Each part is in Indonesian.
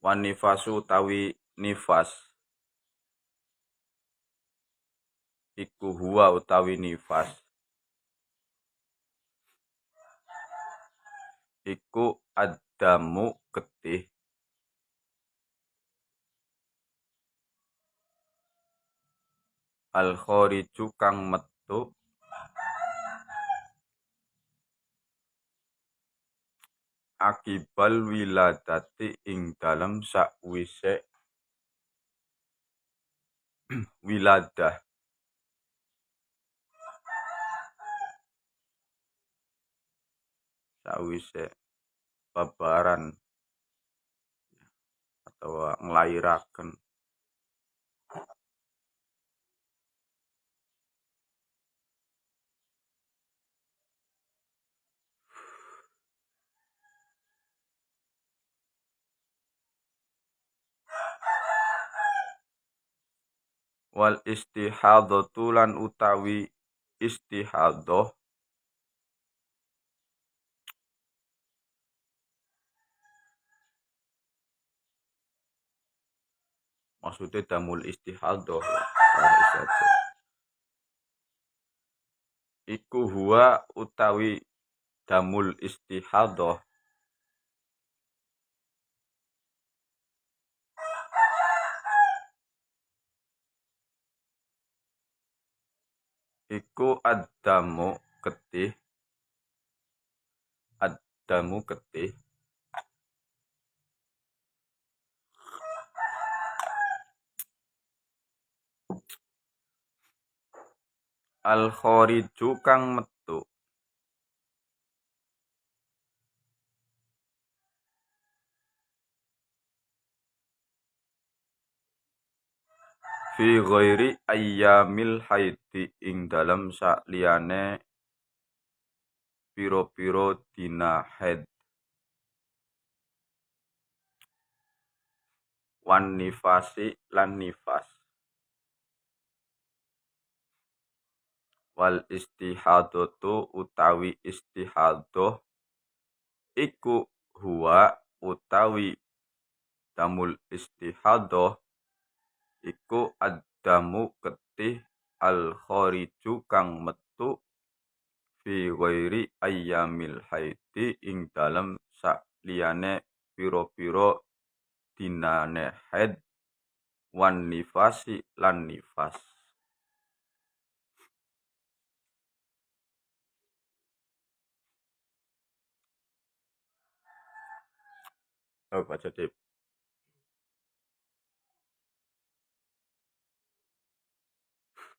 Wan nifasu utawi nifas iku huwa utawi nifas iku adamu getih al khariju kang metu akibal wiladati ing dalem sakwise wiladah sawise babaran atau nglairaken wal istihadatu lan utawi istihadah maksudnya damul istihadah iku huwa utawi damul istihadah iku adamu getih al khariju kang metu fi ghairi ayyamil haidi ing dalam saliyane piro-piro dina haid wan nifasi lan nifas wal istihadatu utawi istihadah iku huwa utawi damul istihadah iku adamu getih al khariju kang metu fi ghairi ayyamil haidi ing dalem saliyane piro-piro dinane haid wan nifasi lan nifas. Oh, baca dip.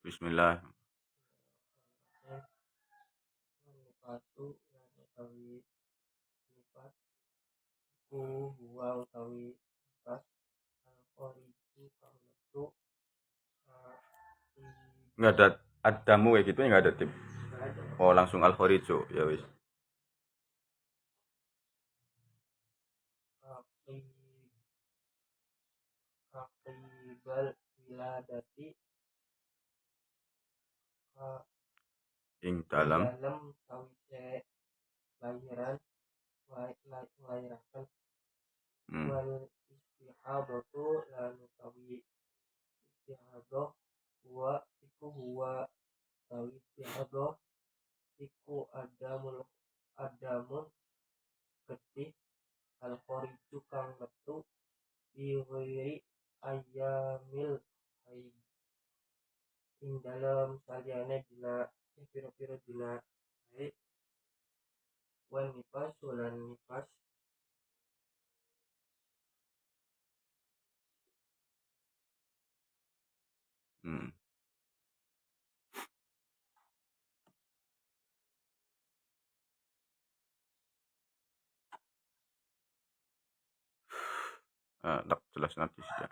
Bismillah. Nifatu lan utawi nifas iku huwa utawi nifas al khariju kang metu Nggak ada adamu kayak gitu nggak ada tip. Oh langsung al kharijo ya wis. akibal wiladati Ing dalam sawise lahiran nglairaken hmm. wal istihadatu lan utawi istihadah huwa utawi istihadah iku adamun getih al khariju kang metu fi ghairi ayyamil haid ing dalam saliyane dina pira-pira dina haid wan nifas lan nifas Hmm. Tak jelas nanti saja.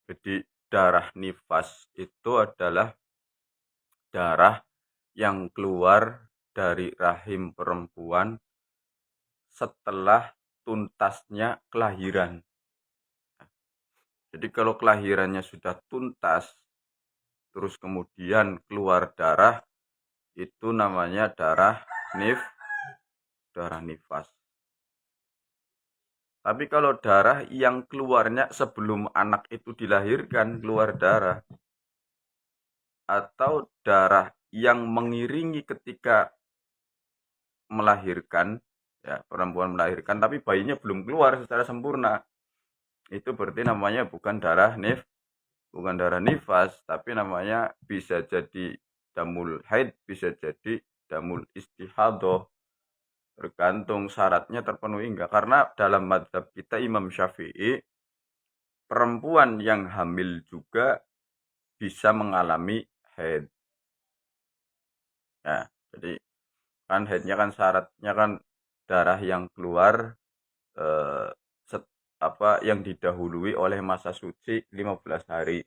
Jadi darah nifas itu adalah darah yang keluar dari rahim perempuan setelah tuntasnya kelahiran. Jadi kalau kelahirannya sudah tuntas, terus kemudian keluar darah, itu namanya darah nifas. Tapi kalau darah yang keluarnya sebelum anak itu dilahirkan keluar darah, atau darah yang mengiringi ketika melahirkan, ya perempuan melahirkan tapi bayinya belum keluar secara sempurna, itu berarti namanya bukan darah nifas, tapi namanya bisa jadi damul haid, bisa jadi damul istihadoh, tergantung syaratnya terpenuhi enggak. Karena dalam mazhab kita Imam Syafi'i, perempuan yang hamil juga bisa mengalami haid. Ya, jadi kan haidnya kan syaratnya kan darah yang keluar eh, yang didahului oleh masa suci 15 hari,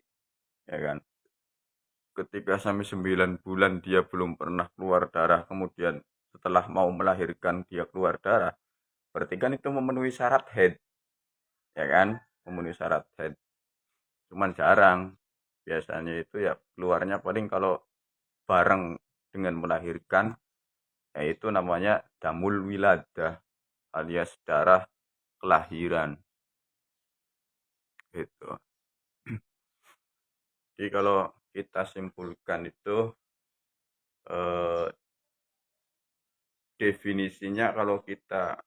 ya kan. Ketika sampai 9 bulan dia belum pernah keluar darah, kemudian setelah mau melahirkan dia keluar darah, berarti kan itu memenuhi syarat haid, ya kan, memenuhi syarat haid. Cuman jarang, biasanya itu ya keluarnya paling kalau bareng dengan melahirkan, yaitu namanya damul wiladah alias darah kelahiran gitu. Jadi kalau kita simpulkan itu eh, definisinya kalau kita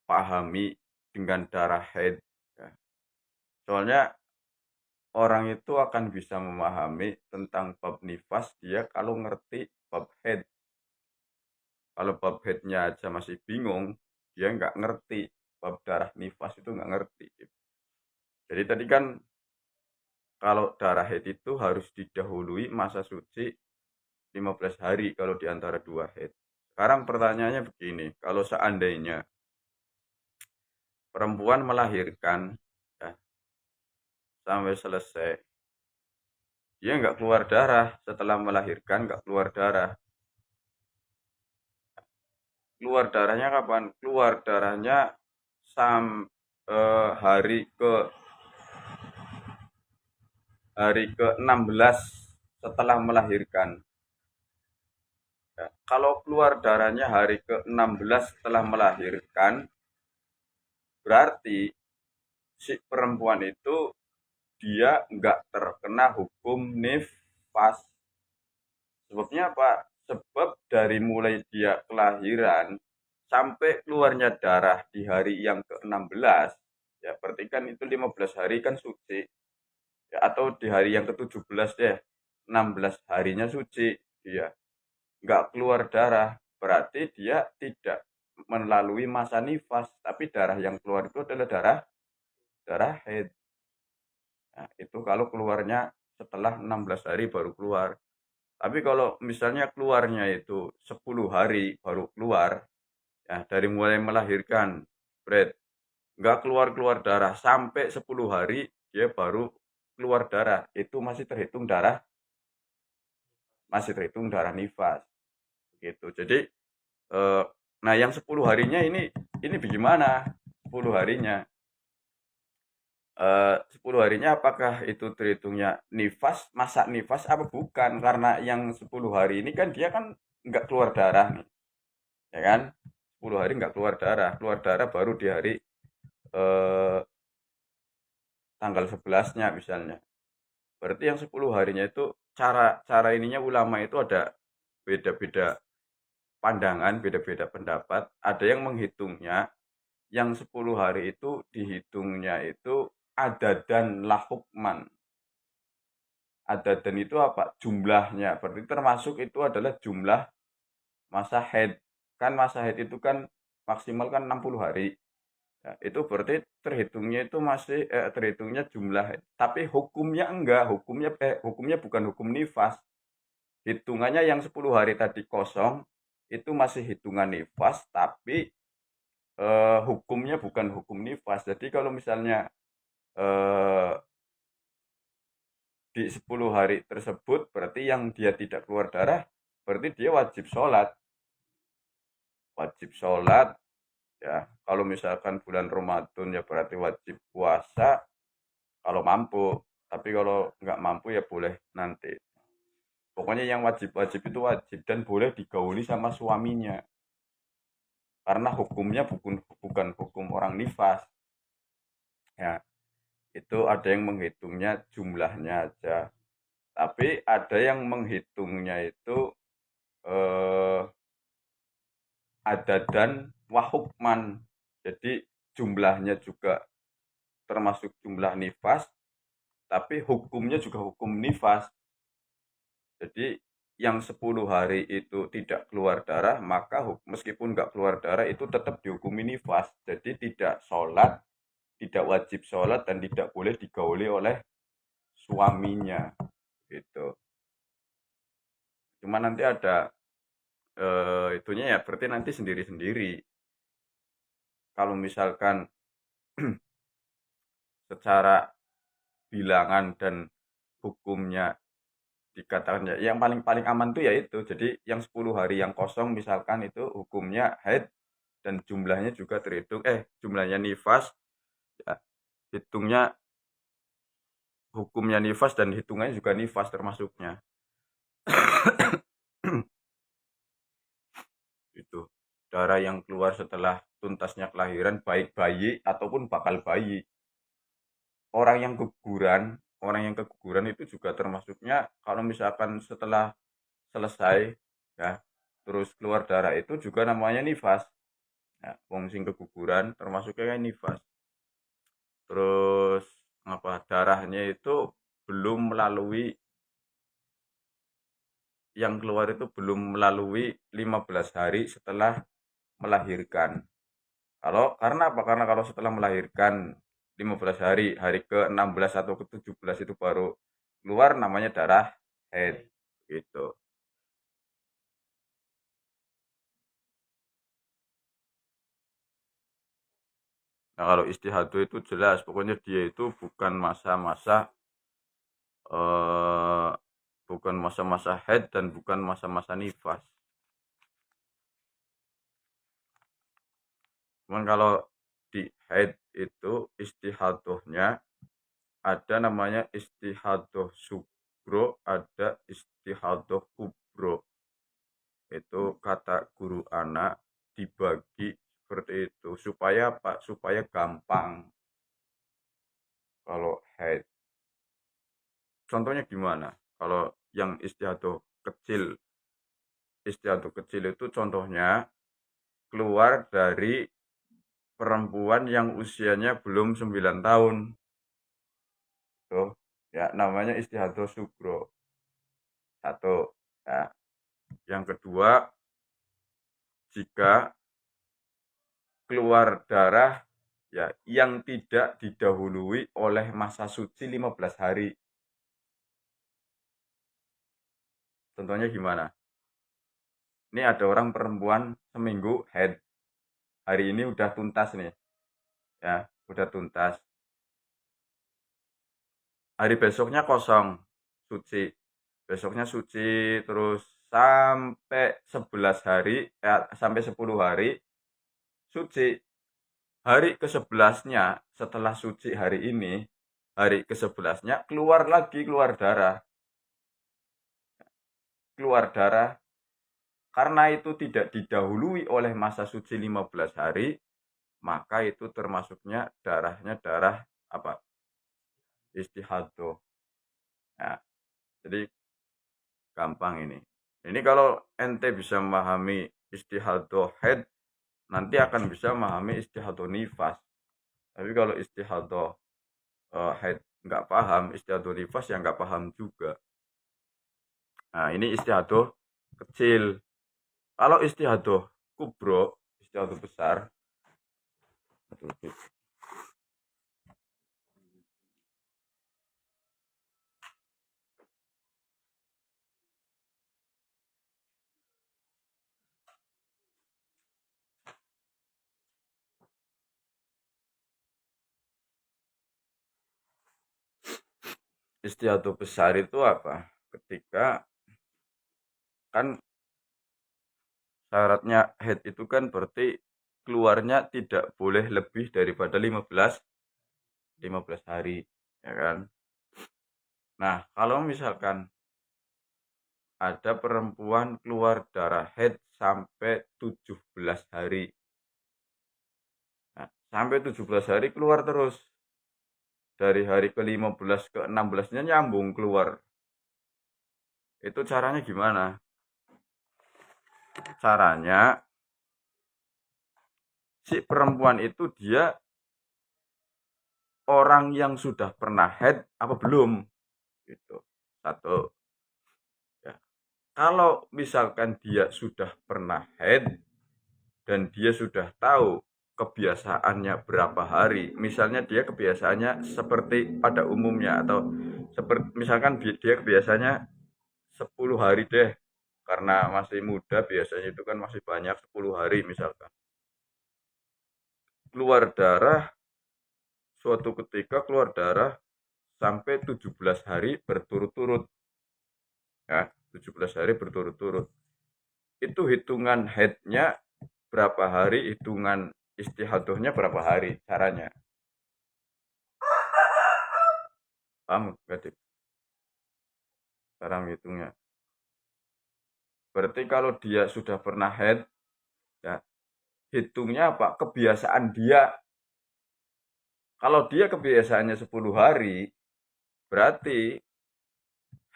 pahami dengan darah haid, ya. Soalnya orang itu akan bisa memahami tentang bab nifas dia kalau ngerti bab haid. Kalau bab haidnya aja masih bingung, dia nggak ngerti bab darah nifas, itu nggak ngerti. Jadi tadi kan kalau darah haid itu harus didahului masa suci 15 hari kalau di antara dua haid. Sekarang pertanyaannya begini, kalau seandainya perempuan melahirkan, ya, sampai selesai, dia nggak keluar darah, setelah melahirkan nggak keluar darah. Keluar darahnya kapan? Keluar darahnya hari ke-16 setelah melahirkan. Ya, kalau keluar darahnya hari ke-16 setelah melahirkan, berarti si perempuan itu dia nggak terkena hukum nifas. Sebabnya apa? Sebab dari mulai dia kelahiran sampai keluarnya darah di hari yang ke-16, ya berarti kan itu 15 hari kan suci. Ya, atau di hari yang ke-17 deh, 16 harinya suci dia. Nggak keluar darah, berarti dia tidak melalui masa nifas, tapi darah yang keluar itu adalah darah darah haid. Nah, itu kalau keluarnya setelah 16 hari baru keluar. Tapi kalau misalnya keluarnya itu 10 hari baru keluar, ya dari mulai melahirkan, Fred, nggak keluar-keluar darah sampai 10 hari dia baru keluar darah, itu masih terhitung darah nifas gitu. Jadi nah yang 10 harinya ini bagaimana? 10 harinya 10 harinya apakah itu terhitungnya nifas, masa nifas apa bukan? Karena yang 10 hari ini kan dia kan nggak keluar darah nih, ya kan? 10 hari nggak keluar darah baru di hari eh, tanggal 11-nya misalnya. Berarti yang 10 harinya itu cara cara ininya ulama itu ada beda-beda pandangan, beda-beda pendapat. Ada yang menghitungnya yang 10 hari itu dihitungnya itu adadan lahukman. Adadan itu apa? Jumlahnya. Berarti termasuk itu adalah jumlah masa haid. Kan masa haid itu kan maksimal kan 60 hari. Ya, itu berarti terhitungnya itu masih terhitungnya jumlah haid. Tapi hukumnya enggak, hukumnya bukan hukum nifas. Hitungannya yang 10 hari tadi kosong itu masih hitungan nifas, tapi hukumnya bukan hukum nifas. Jadi kalau misalnya eh, di 10 hari tersebut berarti yang dia tidak keluar darah, berarti dia wajib sholat, ya. Kalau misalkan bulan Ramadan ya berarti wajib puasa kalau mampu, tapi kalau nggak mampu ya boleh nanti. Pokoknya yang wajib-wajib itu wajib dan boleh digauli sama suaminya. karena hukumnya bukan hukum orang nifas. Ya, itu ada yang menghitungnya jumlahnya aja. Tapi ada yang menghitungnya itu eh, adadan wahukman. Jadi jumlahnya juga termasuk jumlah nifas, tapi hukumnya juga hukum nifas. Jadi yang 10 hari itu tidak keluar darah, maka meskipun nggak keluar darah itu tetap dihukumi nifas. Jadi tidak sholat, tidak wajib sholat, dan tidak boleh digauli oleh suaminya. Gitu. Cuma nanti ada itunya ya, berarti nanti sendiri-sendiri. Kalau misalkan secara bilangan dan hukumnya dikatakan ya, yang paling paling aman tuh ya itu. Jadi yang 10 hari yang kosong misalkan itu hukumnya haid dan jumlahnya juga terhitung jumlahnya nifas ya, hitungnya hukumnya nifas dan hitungannya juga nifas termasuknya. Itu darah yang keluar setelah tuntasnya kelahiran, baik bayi ataupun bakal bayi. Orang yang keguguran itu juga termasuknya, kalau misalkan setelah selesai ya terus keluar darah itu juga namanya nifas ya, wong sing keguguran termasuknya kan nifas. Terus darahnya itu belum melalui, yang keluar itu belum melalui 15 hari setelah melahirkan. Karena apa? Karena kalau setelah melahirkan 15 hari, hari ke-16 atau ke-17 itu baru keluar, namanya darah haid gitu. Nah, kalau istihadah itu jelas, pokoknya dia itu eh, bukan masa-masa haid dan bukan masa-masa nifas. Cuman kalau di haid itu istihadahnya ada namanya istihadah sugro, ada istihadah kubro. Itu kata guru anak dibagi seperti itu supaya apa? Supaya gampang kalau haid. Contohnya gimana? Kalau yang istihadah kecil itu contohnya keluar dari perempuan yang usianya belum 9 tahun. Tuh, ya namanya istihadah sugro. Satu, ya. Yang kedua, jika keluar darah ya yang tidak didahului oleh masa suci 15 hari. Contohnya gimana? Ini ada orang perempuan seminggu haid. Hari ini udah tuntas nih. Ya, udah tuntas. Hari besoknya kosong, suci. Besoknya suci terus sampai 11 hari, sampai 10 hari suci. Hari ke-11-nya setelah suci hari ini, hari ke-11-nya keluar darah. Keluar darah karena itu tidak didahului oleh masa suci 15 hari, maka itu termasuknya darahnya darah apa? Istihadah. Ya, jadi gampang ini. Ini kalau ente bisa memahami istihadah haid, nanti akan bisa memahami istihadah nifas. Tapi kalau istihadah haid nggak paham, istihadah nifas ya nggak paham juga. Nah, ini istihadah kecil. Kalau istihadah kubro, istihadah besar, istiadah besar itu apa? Ketika kan syaratnya haid itu kan berarti keluarnya tidak boleh lebih daripada 15 hari, ya kan? Nah, kalau misalkan ada perempuan keluar darah haid sampai 17 hari, sampai 17 hari keluar terus. Dari hari ke-15 ke 16-nya nyambung keluar. Itu caranya gimana? Caranya si perempuan itu dia orang yang sudah pernah head apa belum? Gitu. Satu. Ya. Kalau misalkan dia sudah pernah head dan dia sudah tahu kebiasaannya berapa hari, misalnya dia kebiasaannya seperti pada umumnya atau seperti misalkan dia kebiasanya 10 hari deh, karena masih muda biasanya itu kan masih banyak 10 hari misalkan. Keluar darah, suatu ketika keluar darah sampai 17 hari berturut-turut. Ya, 17 hari berturut-turut. Itu hitungan headnya berapa hari, hitungan istihadohnya berapa hari caranya. Paham gak, cara menghitungnya? Berarti kalau dia sudah pernah head, ya, hitungnya apa? Kebiasaan dia. Kalau dia kebiasaannya 10 hari, berarti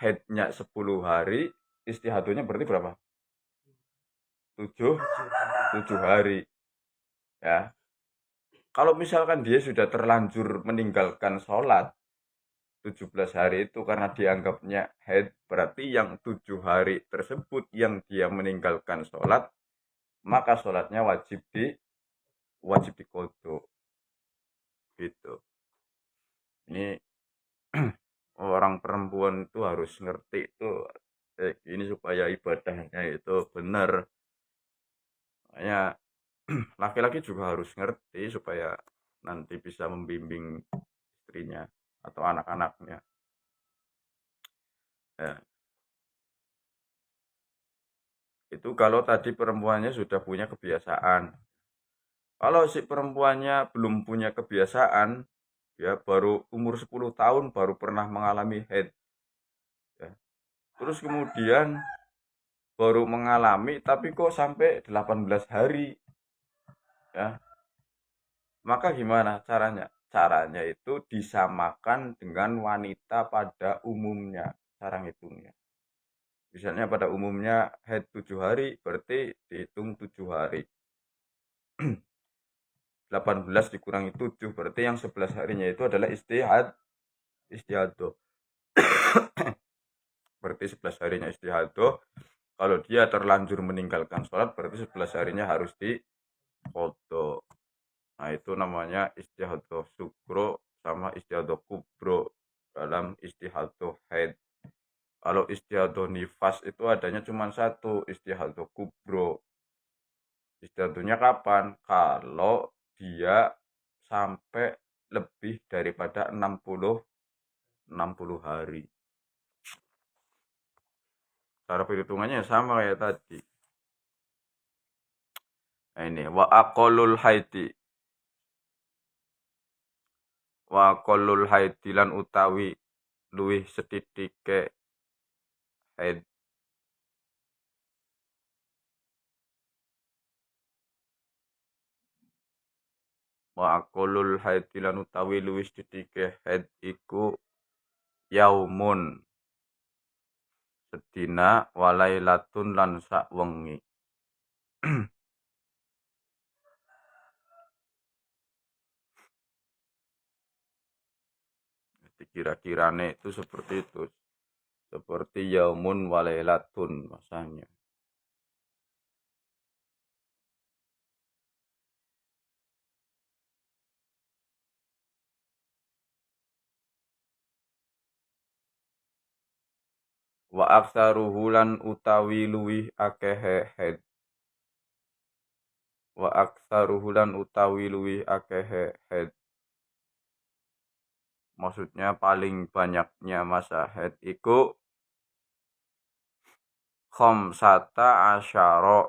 headnya 10 hari, istihadohnya berarti berapa? 7, 7 hari. Ya. Kalau misalkan dia sudah terlanjur meninggalkan sholat, 17 hari itu karena dianggapnya haid, berarti yang 7 hari tersebut yang dia meninggalkan sholat, maka sholatnya wajib dikodok. Gitu. Ini orang perempuan itu harus ngerti itu ini supaya ibadahnya itu benar. Makanya laki-laki juga harus ngerti supaya nanti bisa membimbing istrinya atau anak-anaknya. Ya. Itu kalau tadi perempuannya sudah punya kebiasaan. Kalau si perempuannya belum punya kebiasaan, ya baru umur 10 tahun baru pernah mengalami haid. Ya. Terus kemudian baru mengalami tapi kok sampai 18 hari. Ya. Maka gimana caranya? Caranya itu disamakan dengan wanita pada umumnya, cara ngitungnya. Misalnya pada umumnya haid 7 hari, berarti dihitung 7 hari. 18 dikurangi 7, berarti yang 11 harinya itu adalah istihadoh. Berarti 11 harinya istihadoh. Kalau dia terlanjur meninggalkan sholat, berarti 11 harinya harus dikodok. Nah, itu namanya istihadoh sugro sama istihadoh kubro dalam istihadoh haid. Kalau istihadoh nifas itu adanya cuma satu, istihadoh kubro. Istihadohnya kapan? Kalau dia sampai lebih daripada 60 hari. Cara perhitungannya sama kayak tadi. Nah ini wa aqallul haidi. Wa aqallul haidi lan utawi luwih setitike haid. Wa aqallul haidi lan utawi luwih setitike haid iku yaumun sedina walailatun lan sak wengi. Jadi kira-kirane itu seperti itu. Seperti yaumun walailatun masanya. Wa aksaruhu lan utawi luwih akehe haid. Wa aksaruhu lan utawi luwih akehe haid. Maksudnya paling banyaknya masa haid iku khamsata asyara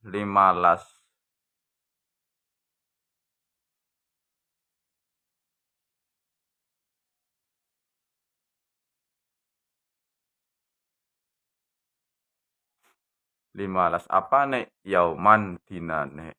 15. 15 apa nek yauman dinane.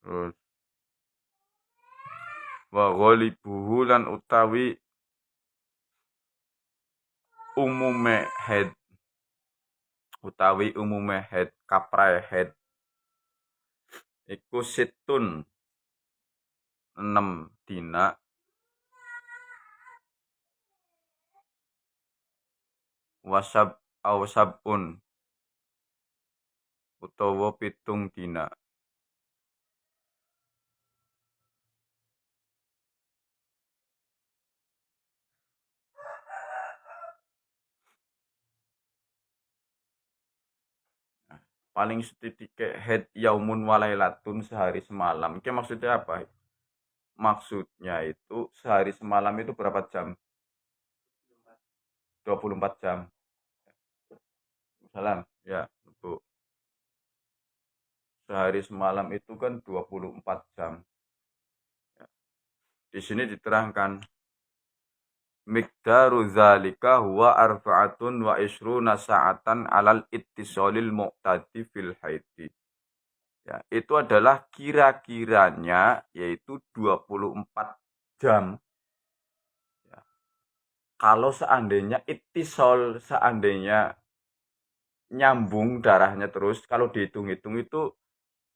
Terus wa ghalibuhu lan utawi umume head kaprai head iku situn 6 dina wasabun utawa 7 dina. Paling sedikit head yaumun walailatun sehari semalam. Ini maksudnya apa? Maksudnya itu sehari semalam itu berapa jam? 24 jam. Salam. Ya, Bu. Sehari semalam itu kan 24 jam. Ya. Di sini diterangkan miqdaru zalika huwa arba'atun wa isruna sa'atan alal ittisolil mu'tadi fil haidi. Ya, itu adalah kira-kiranya yaitu 24 jam. Ya. Kalau seandainya ittisol, seandainya nyambung darahnya terus, kalau dihitung-hitung itu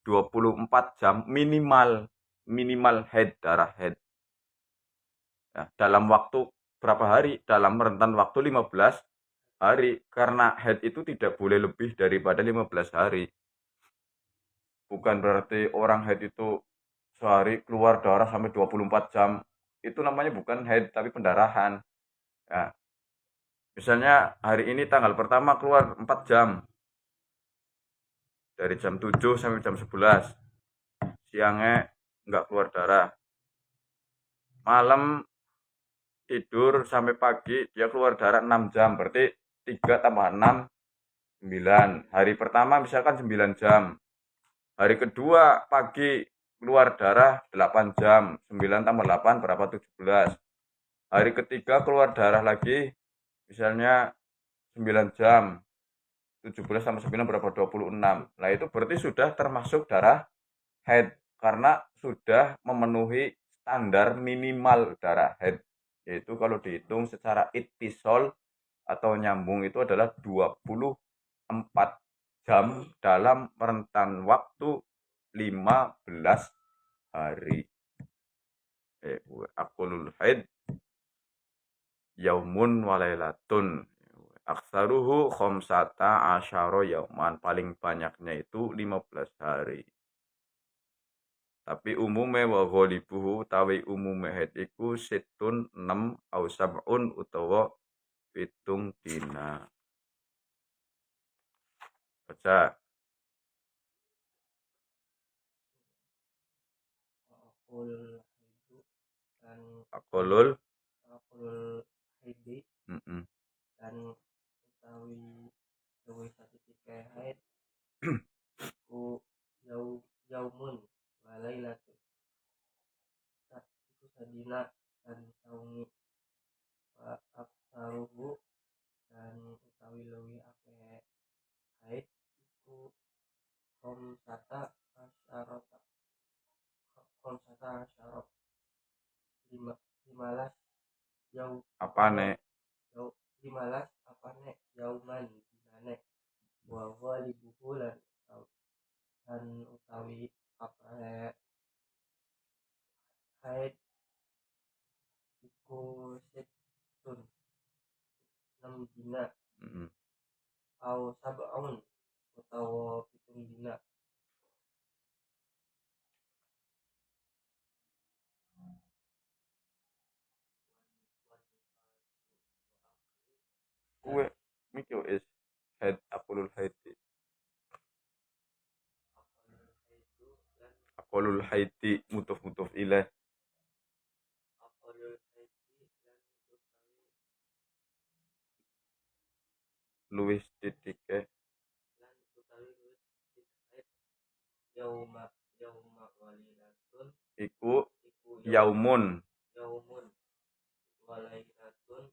24 jam minimal head darah head. Ya, dalam waktu berapa hari? Dalam rentan waktu 15 hari. Karena head itu tidak boleh lebih daripada 15 hari. Bukan berarti orang head itu sehari keluar darah sampai 24 jam. Itu namanya bukan head, tapi pendarahan. Ya. Misalnya hari ini tanggal pertama keluar 4 jam. Dari jam 7 sampai jam 11. Siangnya nggak keluar darah. Malam tidur sampai pagi dia keluar darah 6 jam. Berarti 3 tambah 6, 9. Hari pertama misalkan 9 jam. Hari kedua pagi keluar darah 8 jam. 9 tambah 8 berapa? 17. Hari ketiga keluar darah lagi misalnya 9 jam. 17 tambah 9 berapa? 26. Nah itu berarti sudah termasuk darah head. Karena sudah memenuhi standar minimal darah head. Yaitu kalau dihitung secara ittisol atau nyambung itu adalah 24 jam dalam rentan waktu 15 hari. Akulul haid yaumun walailatun. Aksaruhu khomsata asyara yauman. Paling banyaknya itu 15 hari. Tapi umume wa ghalibuhu tawi umume haid iku situn 6 au sab'un utawa 7 dina. Baca. Akul haidu dan Akulul. akul haidi Mm-mm. dan utawi luwih satitike haid ku yaumun walailatun itu sadina dan saungi wa aksaruhu dan utawi luwih akeh haid iku komsata asyarata limalas Apa nek? limalas apane yauman dinane wa ghalibuhu lan utawi apa haid iku situn 6 dina Mm-mm. au sab'un utawa 7 dina. Kuwe mikir is haid akulul haidi. Akulul haidi mutuf ilaih. Luwih titike yauma walilatun iku iku yaumun yaumun walailatun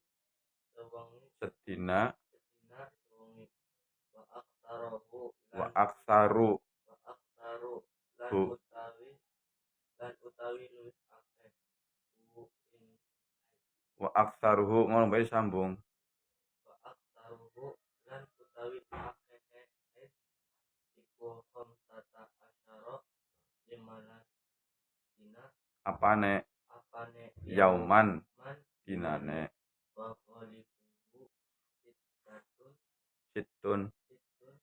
sewengi sedina sedina sewengi wa aktarohu wa aksaru wa aktaru lan hu utawi Wa aktsaruhu ngono bae sambung. wa aktaruhu lan utawi akehe iku khamsata asyara 15 dina Apane apane yauman man dinane wa ghalibuhu sittatun situn sittun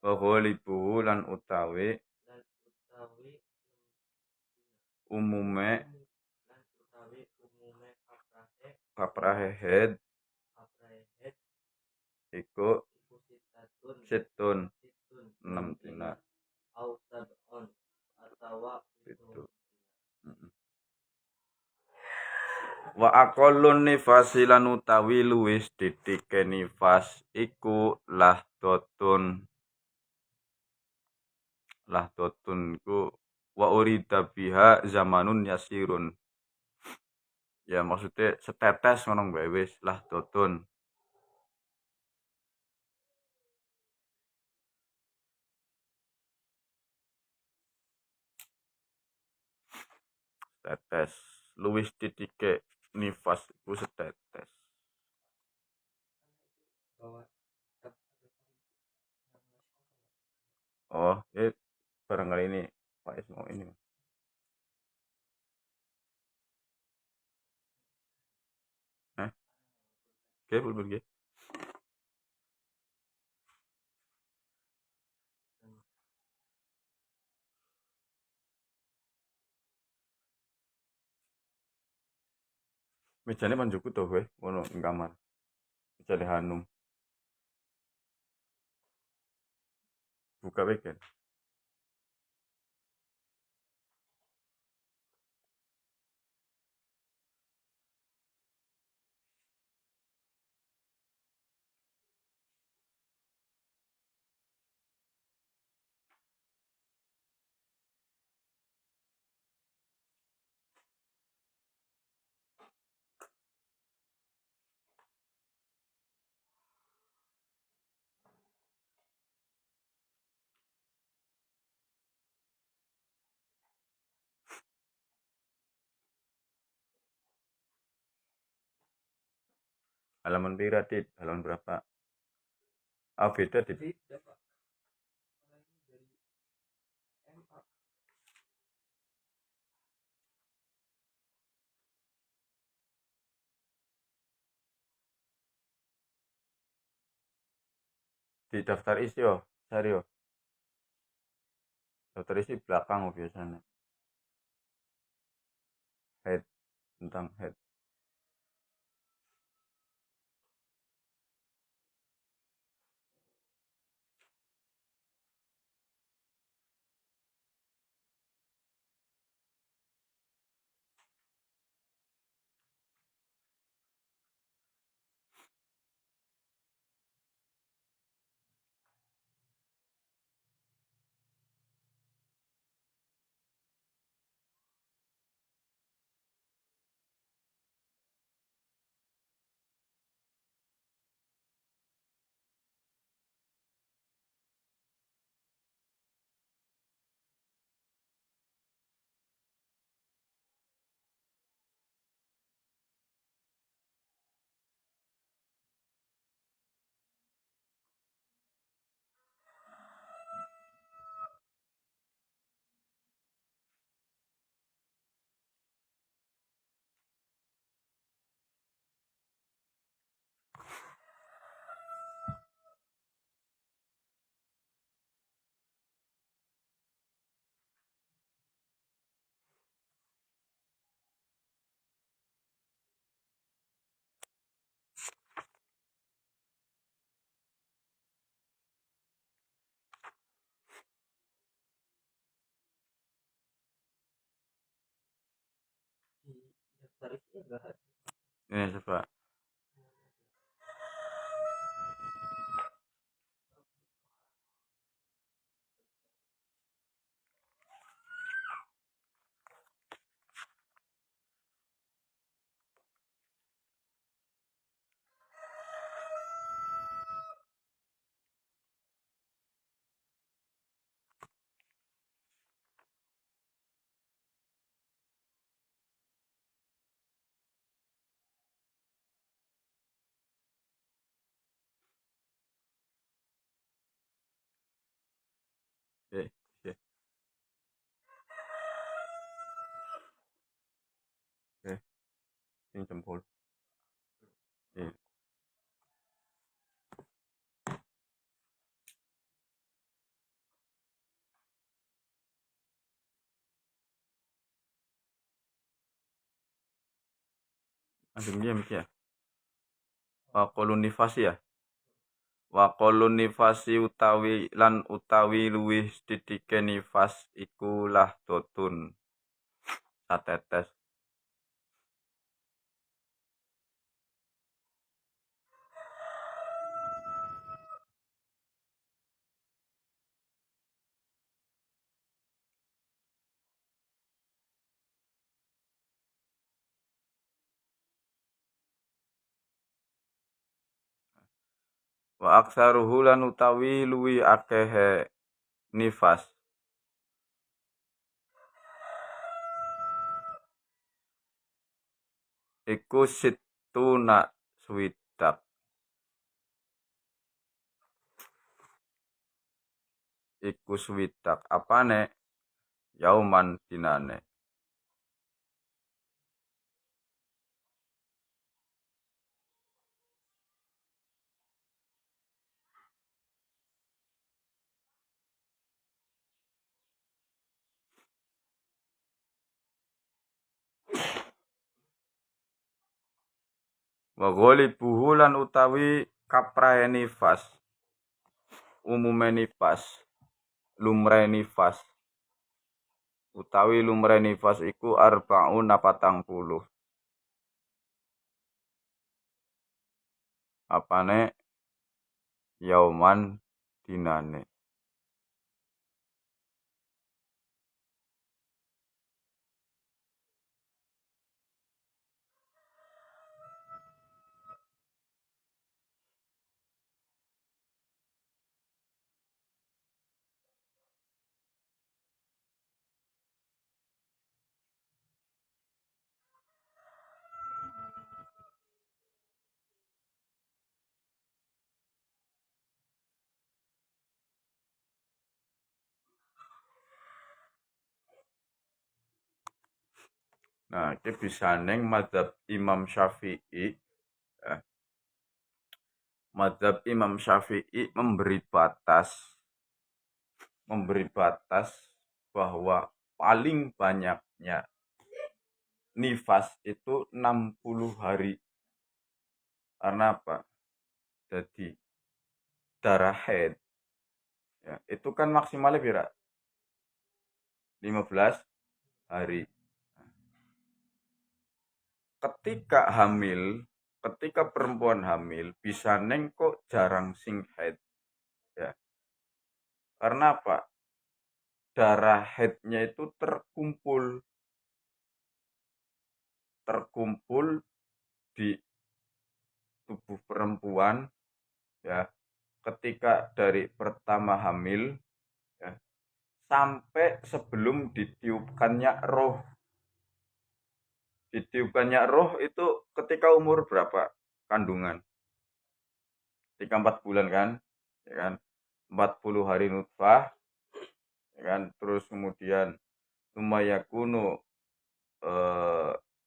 wa ghalibuhu lan utawi lan utawi umume lan utawi umume kaprahehed aprahet iku iku sittatun situn sittun 6 dina au sab'un atawa itu. itu Wa aqallun nifasi lan utawi luwih ditike nifas iku lahdotun ku wa urida biha zamanun yasirun. Ya maksudnya setetes ngono bae wis lahdotun. Tetes luwih ditike nifas iku setetes. bahwa Oh, barangkali ini Pak Is mau ini. Oke, bulbul ge. Mejane panjuku to kowe, ngono ing kamar. Mejane Hanum. Buka weekend. Halaman pira, Dit? Halaman berapa? Ah, beda, Dit. beda pak apalagi dari MA Di daftar isi yo, cari yo. Daftar isi belakang oh, biasanya. Head, tentang head. di daftar itu enggak ada Ini coba. Sing jempol. Iya. Aduh iya mesti ya. Waqalun nifasi ya. Waqalun nifasi utawi luwih sithike nifas iku lahdotun satetes. Wa aksaruhu lan utawi luwih akehe nifas iku situna swidak. Iku swidak apane yauman dinane. Wa ghalibuhu lan utawi kaprahe nifas umume nifas lumre nifas utawi lumre nifas iku arbauna 40 apane yauman dinane. Nah, iki bisa neng mazhab Imam Syafi'i. Ya. Mazhab Imam Syafi'i memberi batas bahwa paling banyaknya nifas itu 60 hari. Karena apa? Jadi darah haid ya, itu kan maksimalnya berapa? 15 hari. Ketika perempuan hamil bisa neng kok jarang sing haid ya. Karena apa? Darah haidnya itu terkumpul di tubuh perempuan ya ketika dari pertama hamil ya, sampai sebelum ditiupkannya roh. Ditiupkannya roh itu ketika umur berapa kandungan? Ketika 4 bulan kan? Ya kan? 40 hari nutfah ya kan? Terus kemudian lumayakunu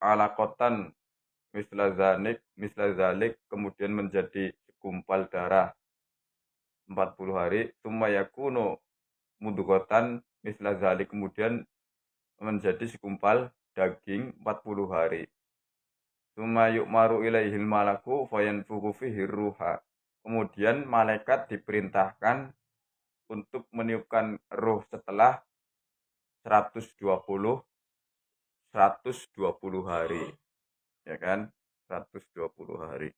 alakotan misla zalik kemudian menjadi segumpal darah 40 hari lumayakunu mudghatan misla zalik kemudian menjadi segumpal daging 40 hari maru ilaihil malaku fayanfukhu fihi ruha kemudian malaikat diperintahkan untuk meniupkan ruh setelah 120 hari ya kan 120 hari.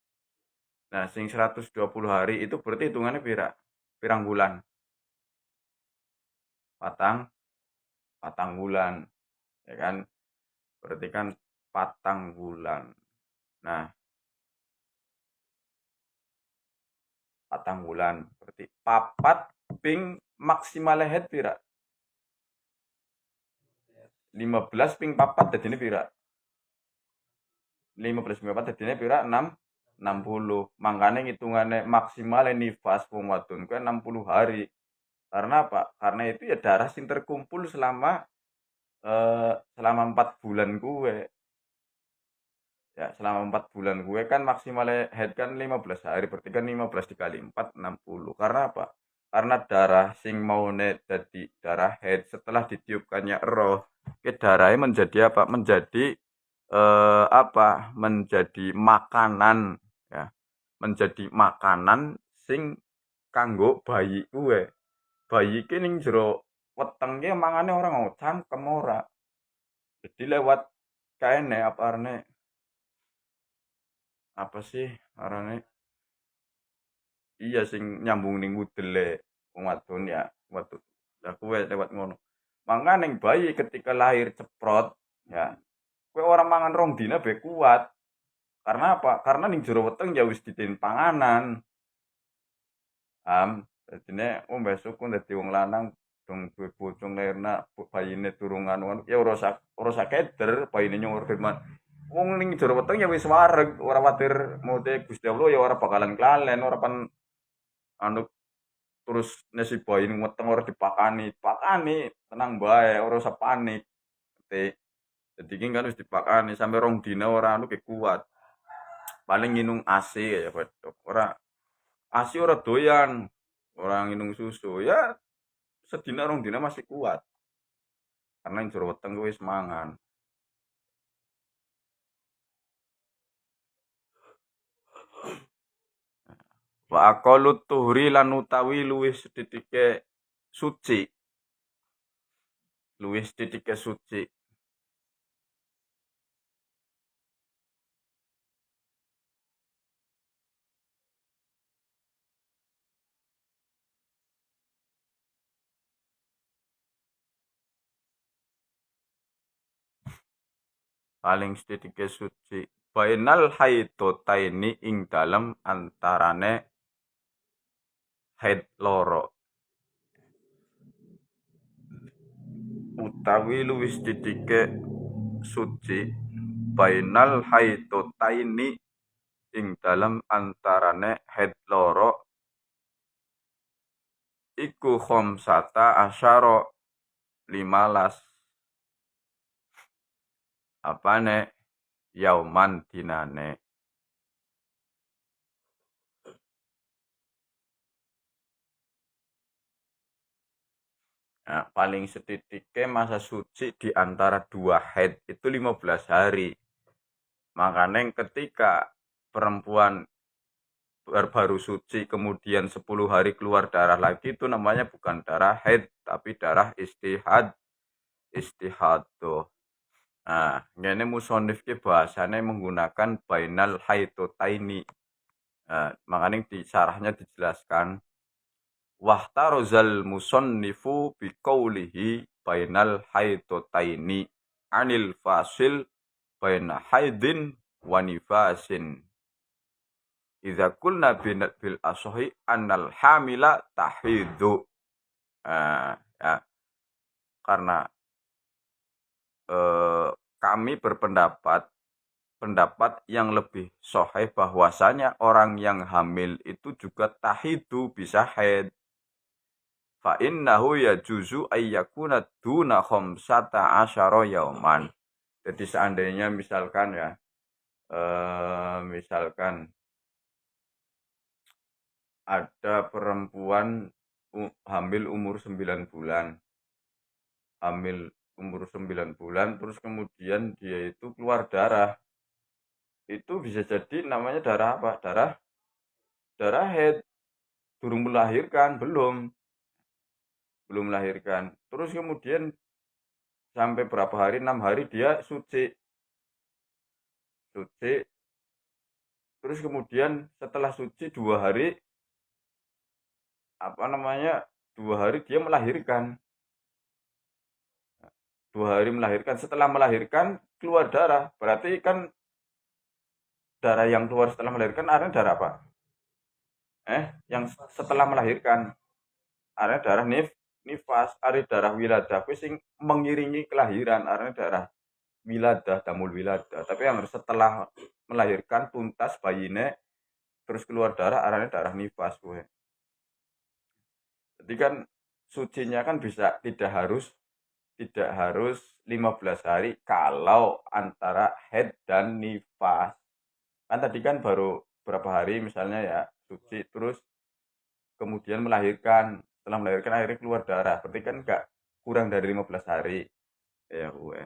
Nah sing 120 hari itu berarti hitungannya pirang bulan patang bulan ya kan berarti kan patang bulan. Nah patang bulan berarti papat ping maksimal head pira 15 ping papat dadine pira 15 ping papat dadine pira 60 makanya hitungannya maksimal nifas wong wadon kuwi 60 hari. Karena apa? Karena itu ya darah sing terkumpul selama 4 bulan kuwe Ya, selama 4 bulan gue kan maksimalnya head kan 15 hari, berarti kan 15 dikali 4, 60. Karena apa? Karena darah sing mau jadi darah head setelah ditiupkannya roh, ke darahnya menjadi apa? Menjadi apa? Menjadi makanan ya. Menjadi makanan sing kanggo bayi gue. Bayi iki ning jero wetenge mangane ora mau cangkem ora. Jadi lewat kaene apa arane apa sih arane iya sing nyambung ning udele wong wadon ya wadon lah kuwe lewat ngono mangka ning bayi ketika lahir ceprot ya kowe ora mangan rong dina be kuat karena apa karena ning jero weteng ya wis diten panganan dadine mbah suku dadi wong lanang dong duwe bojong lairna bayine turungan ngono ya ora usah keder bayine nyuwur firman wong ning jero weteng ya wis wareg ora watir mute Gusti Allah ya ora bakalan klalen ora pan anu terus nasi boy ini weteng ora dipakani, pakani tenang bae ora usah panik. Jadi iki kan wis dipakani sampe rong dina ora anu ki kuat. Paling nginum ASI ya wedok. Ora ASI ora doyan. Ora nginum susu ya sedina rong dina masih kuat. Karena yang jero weteng ku wis mangan. Wa aqalut tuhri lan utawi luwih sedhithike suci. Luwih sedhithike suci. Paling sedhithike suci. Bainal haidotaini ing dalem antarane haid loro. Utawi luwih sedhithike suci bainal haidotaini ing dalem antarane haid loro iku khamsata asyara 15 apane yauman dinane. Nah, paling sedikitnya masa suci di antara dua haid itu 15 hari. Makanya ketika perempuan baru suci kemudian 10 hari keluar darah lagi itu namanya bukan darah haid tapi darah istihad tuh. Nah, ini musonif ki bahasanya menggunakan bainal haidotaini. Nah, makanya di syarahnya dijelaskan wahtarozal musonnifu biqaulihi bainal haidotaini anil fasil baina haidin wa nifasin. Idza qulna bil asahi annal hamila tahidu. Ya, karena kami berpendapat yang lebih sahih bahwasanya orang yang hamil itu juga tahidu bisa haid. Fa innahu yajuzu ayyakuna duna khamsata asyara yauman. Jadi seandainya misalkan ya misalkan ada perempuan hamil umur 9 bulan. Hamil umur 9 bulan terus kemudian dia itu keluar darah. Itu bisa jadi namanya darah apa? Darah haid. Durung melahirkan, belum melahirkan. Terus kemudian sampai berapa hari? 6 hari dia suci. Terus kemudian setelah suci 2 hari apa namanya? 2 hari dia melahirkan. 2 hari melahirkan. Setelah melahirkan keluar darah. Berarti kan darah yang keluar setelah melahirkan artinya darah apa? Yang setelah melahirkan artinya darah nifas, ada darah wiladah sing mengiringi kelahiran artinya darah wiladah, damul wiladah. Tapi yang setelah melahirkan tuntas bayine terus keluar darah artinya darah nifas gue. Jadi kan sucinya kan bisa tidak harus tidak harus 15 hari kalau antara haid dan nifas. Kan tadi kan baru berapa hari misalnya ya suci terus kemudian melahirkan. Setelah melahirkan akhirnya keluar darah. Berarti kan enggak kurang dari 15 hari. Ya gue.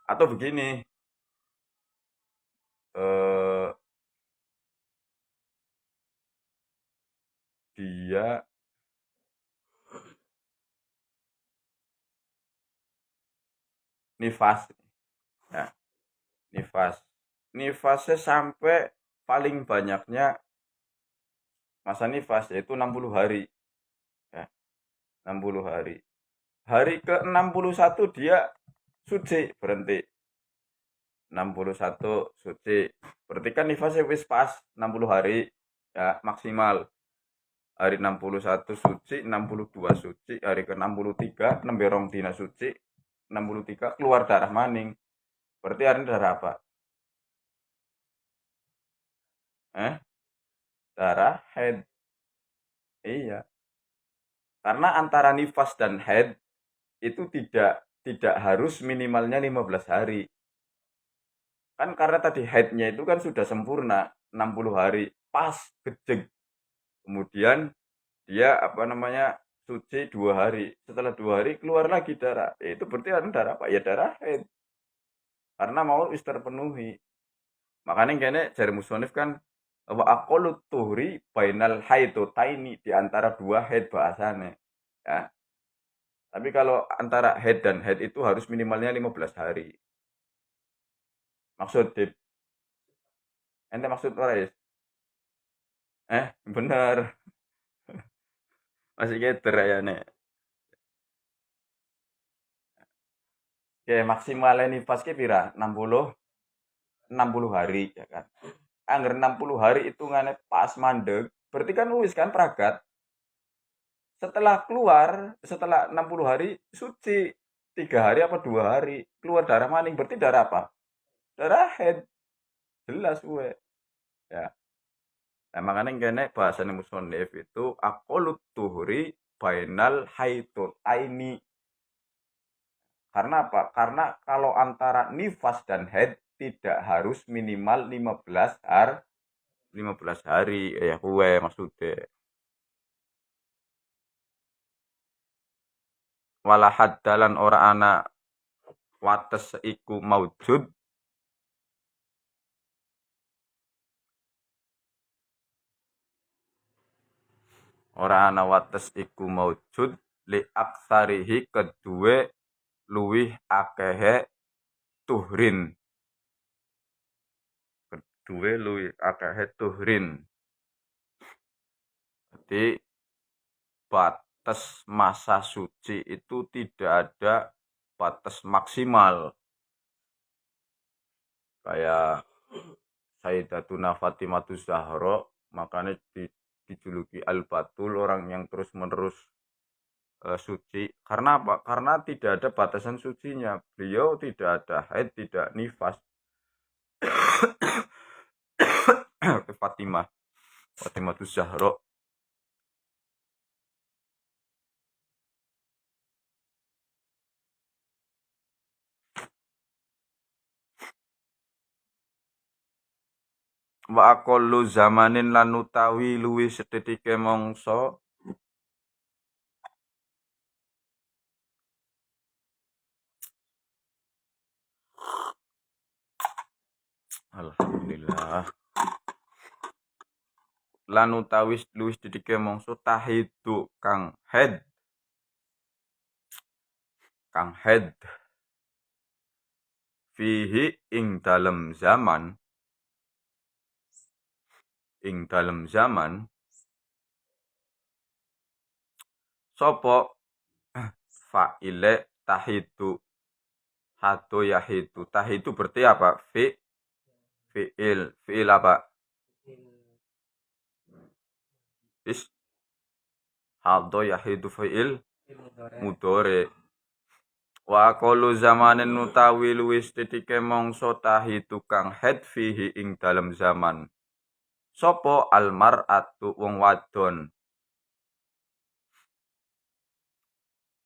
Atau begini, eh, dia nifas. Ya, nifas. Nifasnya sampai paling banyaknya masa nifas yaitu 60 hari. Ya, 60 hari. Hari ke-61 dia suci, berhenti. 61 suci. Berarti kan nifasnya wis pas 60 hari ya maksimal. Hari 61 suci, 62 suci, hari ke-63 nembe rong dina suci, 63 keluar darah maning. Berarti hari ini darah apa? Darah haid. Iya. Karena antara nifas dan haid itu tidak harus minimalnya 15 hari. Kan karena tadi haidnya itu kan sudah sempurna 60 hari, pas gejeg. Kemudian dia apa namanya suci 2 hari. Setelah 2 hari keluar lagi darah. Itu berarti ada darah apa? Ya darah haid. Karena mau terpenuhi. Makanya kayaknya jari musonif kan wa aqallut tuhri bainal haidataini di antara dua haid bahasanya. Ya. Tapi kalau antara haid dan haid itu harus minimalnya 15 hari. Maksud Dip. Ente maksud ora ya? Bener. Masih geter ya nek. Oke, maksimalnya nifas ki pira? 60 hari ya kan. Angger 60 hari itu ngane pas mandeg, berarti kan wis kan pragat. Setelah keluar, setelah 60 hari suci. 3 hari apa 2 hari keluar darah maning, berarti darah apa? Darah haid. Jelas gue. Ya. Nah, makanya kene bahasane musonif itu aqallut tuhri bainal haidataini. Karena apa? Karena kalau antara nifas dan haid tidak harus minimal 15 hari ya kuwe maksudnya. Wala haddalan ora ana wates iku maujud ora ana wates iku maujud li aksarihi kedue luwih akehe tuhrin. Kedue luwih akehe tuhrin. Jadi batas masa suci itu tidak ada batas maksimal. Kayak Sayyidatuna Fatimah Zahra, makanya dijuluki Al-Batul, orang yang terus-menerus suci. Karena apa? Karena tidak ada batasan sucinya. Beliau tidak ada haid, tidak nifas. Fatimah Zahra. Wa aqallu zamanin lan utawi luwih sedhedhike mangsa alhamdulillah lan utawi luwih sedhedhike mangsa tahidu kang head fihi ing dalem zaman sapa fa'ile tahidu hado yahidu tahidu berarti apa fi'il apa is hado yahidu fi'il mudhari wa qalu zamanin utawi luwis titike mangsa tahidu kang head fihi ing dalem zaman sapa almar'atu wong wadon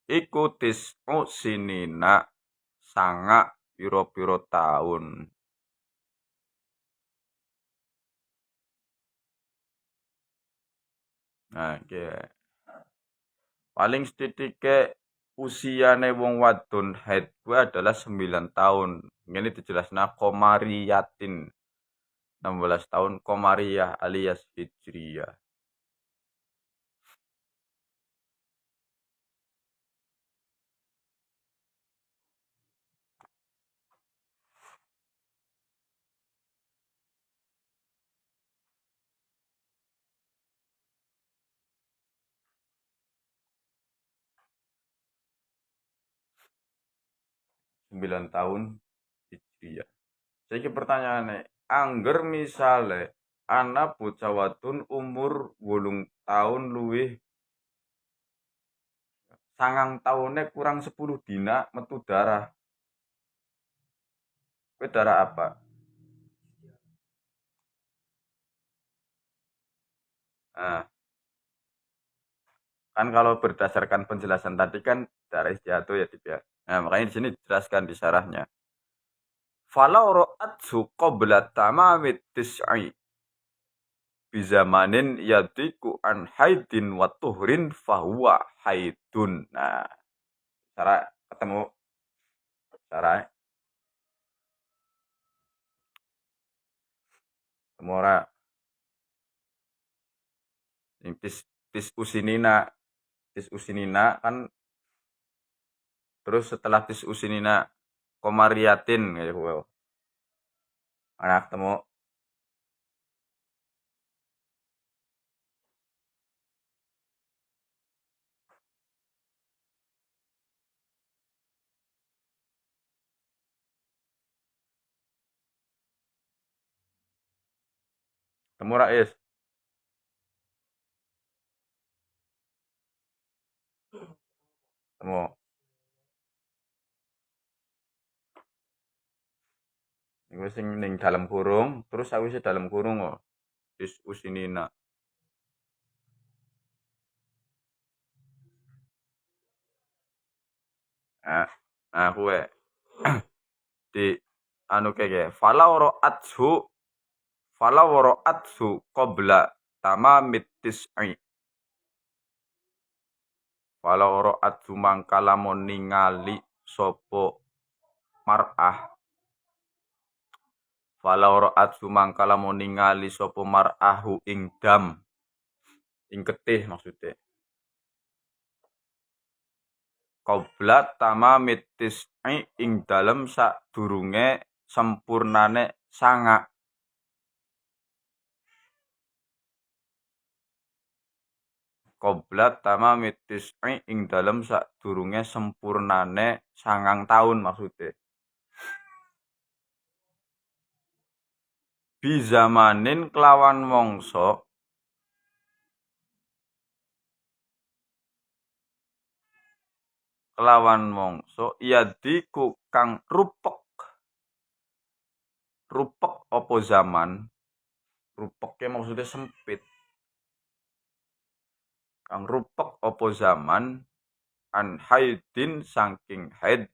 iku tis'u sinina sanga piro-piro taun. Nah, iki paling sedikitnya usiane wong wadon haid kuwi adalah 9 tahun. Ini dijelasna komariyatin. 16 tahun komariyah alias hijriyah. Sembilan tahun hijriyah. Saiki pertanyaane, angger misale ana bocah wadon umur 8 tahun luwih 9 taune kurang 10 dina metu darah. Kuwi darah apa? Nah, kan kalau berdasarkan penjelasan tadi kan darah istiato ya Dip ya. Nah, makanya di sini dijelaskan di syarahnya. Falau ra'athu qabla tamamit tis'i bizamanin yadiku an haidin wa tuhrin fahuwa haidun. Nah, cara ketemu cara ketemu ora yang tis usinina kan terus setelah tis usinina komariatin kayak gue. Mana ketemu ketemu Rais. Ketemu. Iku sing ning dalam kurung, terus sawise dalam kurung kok. Tis usinina. Nah, nah kuwe di anu keke falau ra'athu qabla tamamit tis'i falau ra'athu mangka lamun ningali sapa mar'ah falau ra'athu mangka lamun ningali sapa mar'ahu ing dam ing getih maksudnya qabla tamamit tis'i ing dalem sadurunge sempurnane sanga qabla tamamit tis'i ing dalem sadurunge sempurnane 9 taun maksudnya bizamanin kelawan mangsa yadiku kang rupek apa zaman rupeknya maksudnya sempit kang rupek apa zaman an haidin saking haid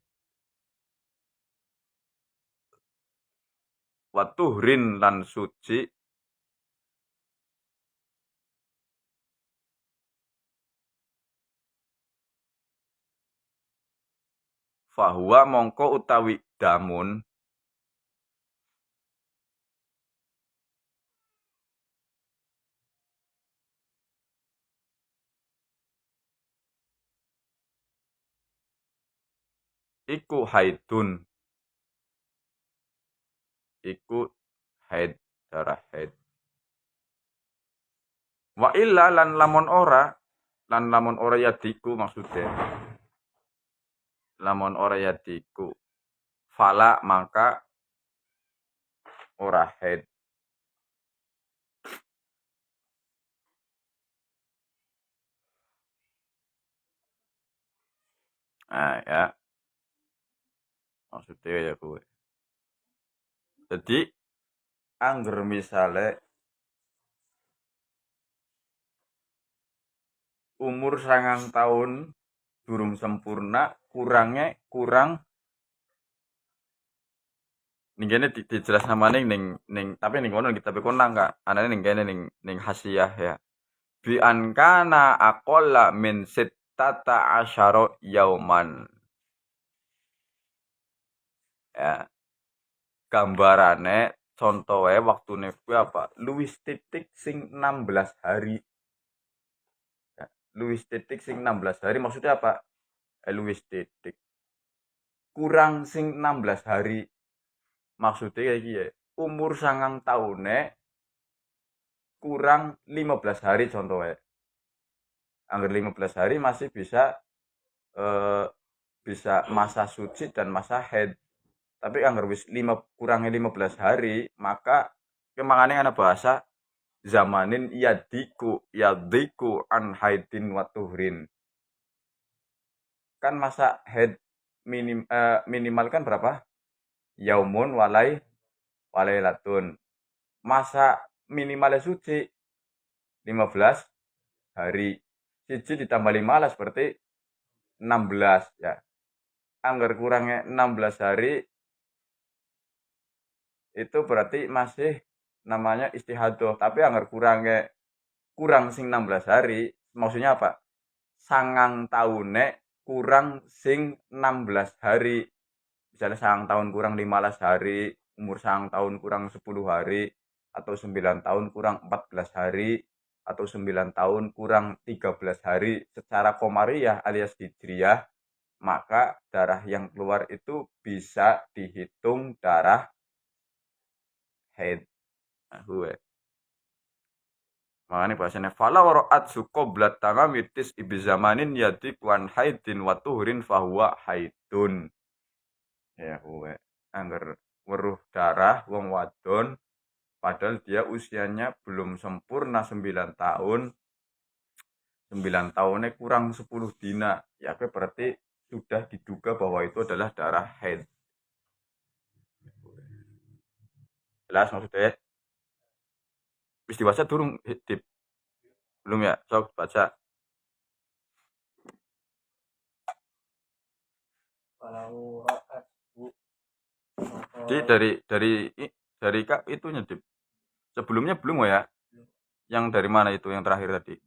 wa tuhrin lan suci fahuwa mongko utawi damun iku haidun iku haid darah haid wa illa lan lamun ora yadiku maksudnya lamun ora yadiku fala maka ora haid nah ya maksudnya ya gue jadi angger misale umur 9 tahun durung sempurna, kurang ning kene dijelas namane ning tapi ning kono kita kono enggak anane ning kene ning hasiyah ya. Bi an kana aqalla min sittata asyara yauman. Ya, gambarane contohnya waktune kuwi apa? Luwih titik sing 16 hari. Ya, luwih titik sing 16 hari maksudnya apa? Luwih titik kurang sing 16 hari. Maksudnya kayak gini ya. Umur 9 tahunnya kurang 15 hari contohnya. Angger 15 hari masih eh, bisa masa suci dan masa haid. Tapi angger wis kurangnya 15 hari, maka kemangane ana bahasa zamanin yadiku an haidin wa tuhrin. Kan masa haid minimal kan berapa? Yaumun walailatun. Masa minimalnya suci 15 hari. Siji ditambah 15 berarti 16 ya. Angger kurangnya 16 hari itu berarti masih namanya istihadoh. Tapi angger kurang sing 16 hari, maksudnya apa? Sangang tahunnya kurang sing 16 hari. Misalnya sangang tahun kurang 15 hari, umur sangang tahun kurang 10 hari, atau 9 tahun kurang 14 hari, atau 9 tahun kurang 13 hari secara komariah alias hijriyah, maka darah yang keluar itu bisa dihitung darah haid. Nah, gue. Makanya bahasanya fala waraat suqoblat tamamitis ibzamanin yadik wan haidin wa tuhrin fahuwa haidun. Ya gue. Angger weruh darah wong wadon padahal dia usianya belum sempurna 9 tahun. 9 tahunnya kurang 10 dina. Ya berarti sudah diduga bahwa itu adalah darah haid. Jelas maksudnya? Wis dibaca durung Dip? Belum ya? Sok baca. Kalau ra'at bu Jadi dari Kak itunya Dip. Sebelumnya belum ya? Yang dari mana itu yang terakhir tadi?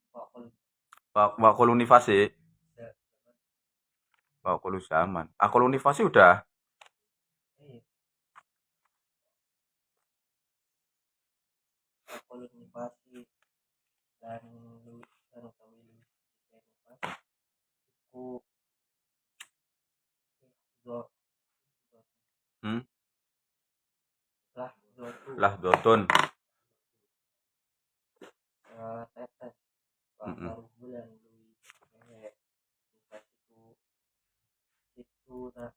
Wakul unifasi. Wakul zaman. Akul unifasi udah. kalau pasti dan kami aku Hmm? lah Lah dotun. tetes Mm-mm. baru bulan dikasihku itu nah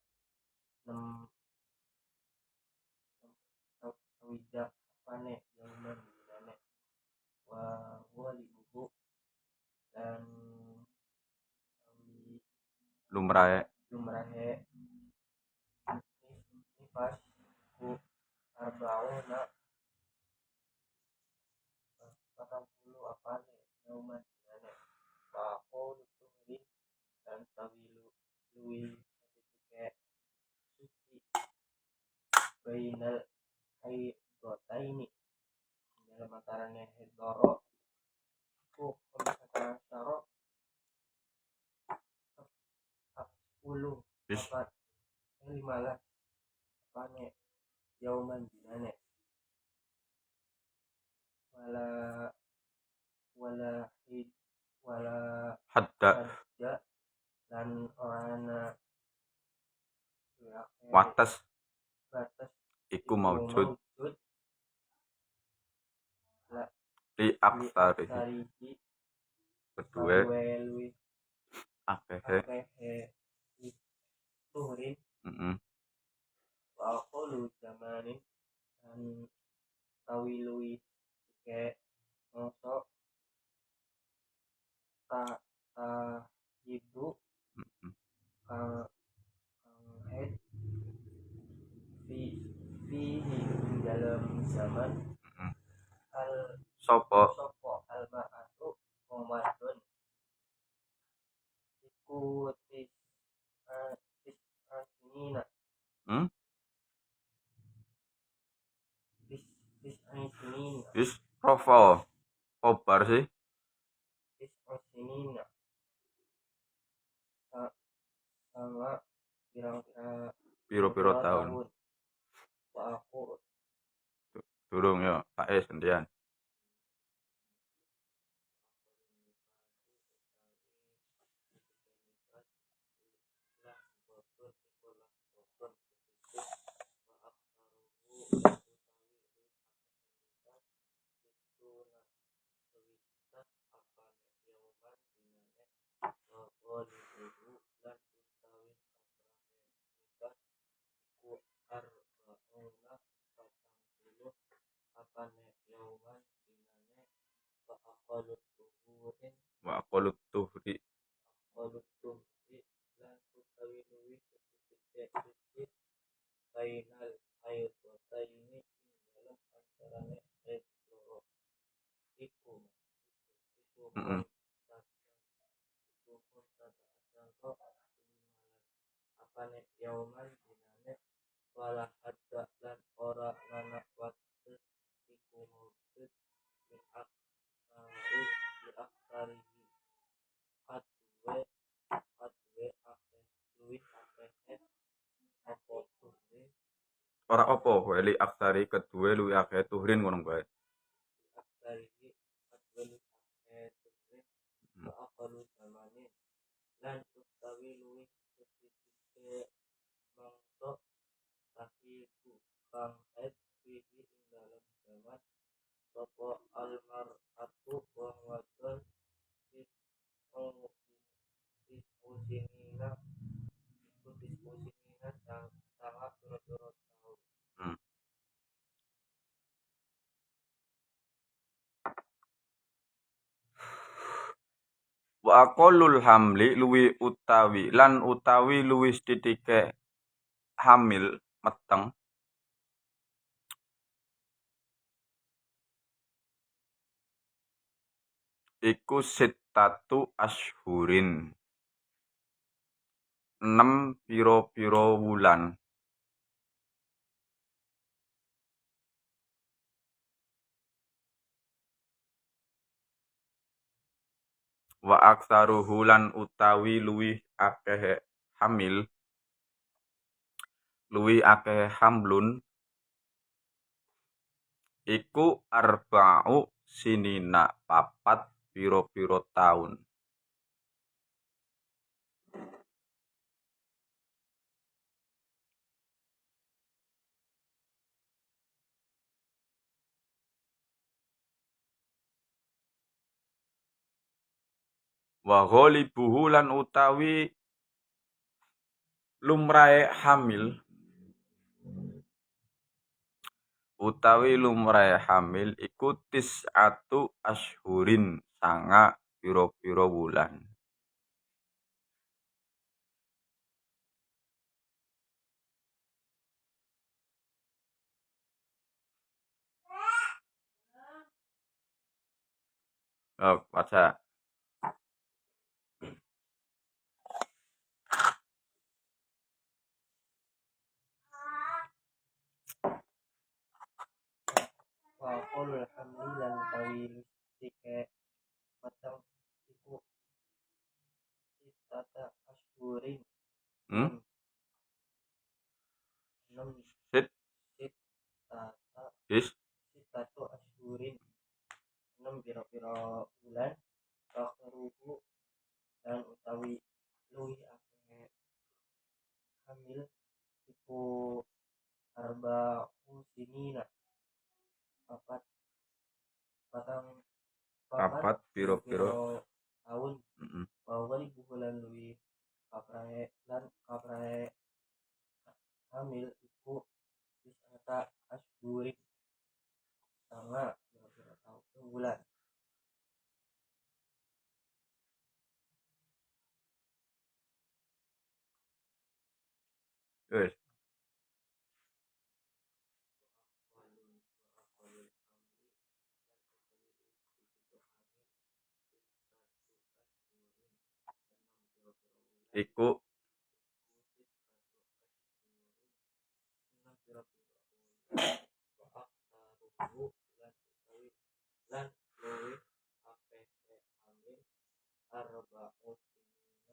6 wijak apa nih yang mana wah wali buku dan Lumrahe. lumrahe ini pas ku arbauna 40 apa nih nauman mana bahwa itu dan tawilu lui kayak suci bainal haidota ini dalam antaranya haidoro ku kata saro 10 Bis. apa 15 apa nih yauman dinane wala wala hid wala Hadda. hadja dan orana Wates. batas Iku maujud. la Li aksarihi. sariji Kedua. lui Akehe. tuhurin Mm-mm. wa aqulu zamanin dan tawilui kayak ngosok ta ta ibu Mm-mm. kang head fihi dalam zaman Mm-mm. al Sopo. sopo al ma'atu Ramadan iku tis asinina Hmm? tis asinina Wis Rafa kobar sih. tis asinina sa- sama kira-kira Piro-piro tahun. wa aku Durung yo, pae sendirian. Wa qalut tuhri. Bainal ayotaini ing dalam antarane ayat loro iku Heeh. iku pun tata asal apane yauman dinane wala hadda lan ora lana waktu iku maujud li aksari li aksarihi adwe akeh luwih akeh apa tuhri Ora apa wali aksari kedue luwih akeh tuhrin ngono bae. aksarihi adwe luwih akeh tuhri wa aqalu zamani lan utawi luwih sesithike mangsa tahiku kang fihi ing dalam zaman sapa almar'atu wong wadon diskusinina iku diskusinina sangat pira-pira tahun Hmm. Wa aqallul hamli luwih utawi lan utawi luwih sithike hamil meteng iku sittatu asyhurin. 6 pira-pira wulan. Wa aktsaruhu lan utawi luwih akeh hamil luwih akeh hamlun iku arba'u sinina papat pira-pira taun. Wa ghalibuhu lan utawi lumrahe hamil iku tis'atu asyhurin sanga pira-pira wulan. Oh, baca. wa qulul hamli lan tawi sithike mateng iku sitata asyhurin Hmm? 6 Sit sitata is sitatu asyhurin 6 pira-pira bulan akhiruhu dan utawi luwih akeh hamil iku arba'u sinina papat patang papat pira-pira. tahun Heeh. bahwa ibu bulan luwih kaprae hamil iku wisata asyurin sama pira-pira tahun bulan Wis. iku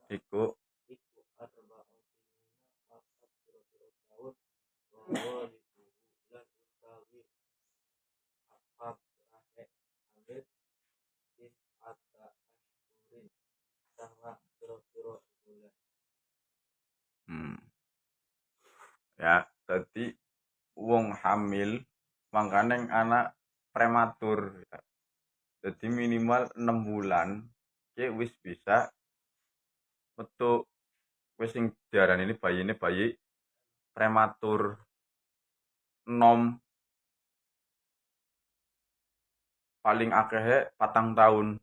iku hmm, ya dadi wong hamil mangkane anak prematur ya. Jadi minimal 6 bulan ki wis bisa metu wis sing diarani ini bayi prematur nom paling akehe 4 tahun.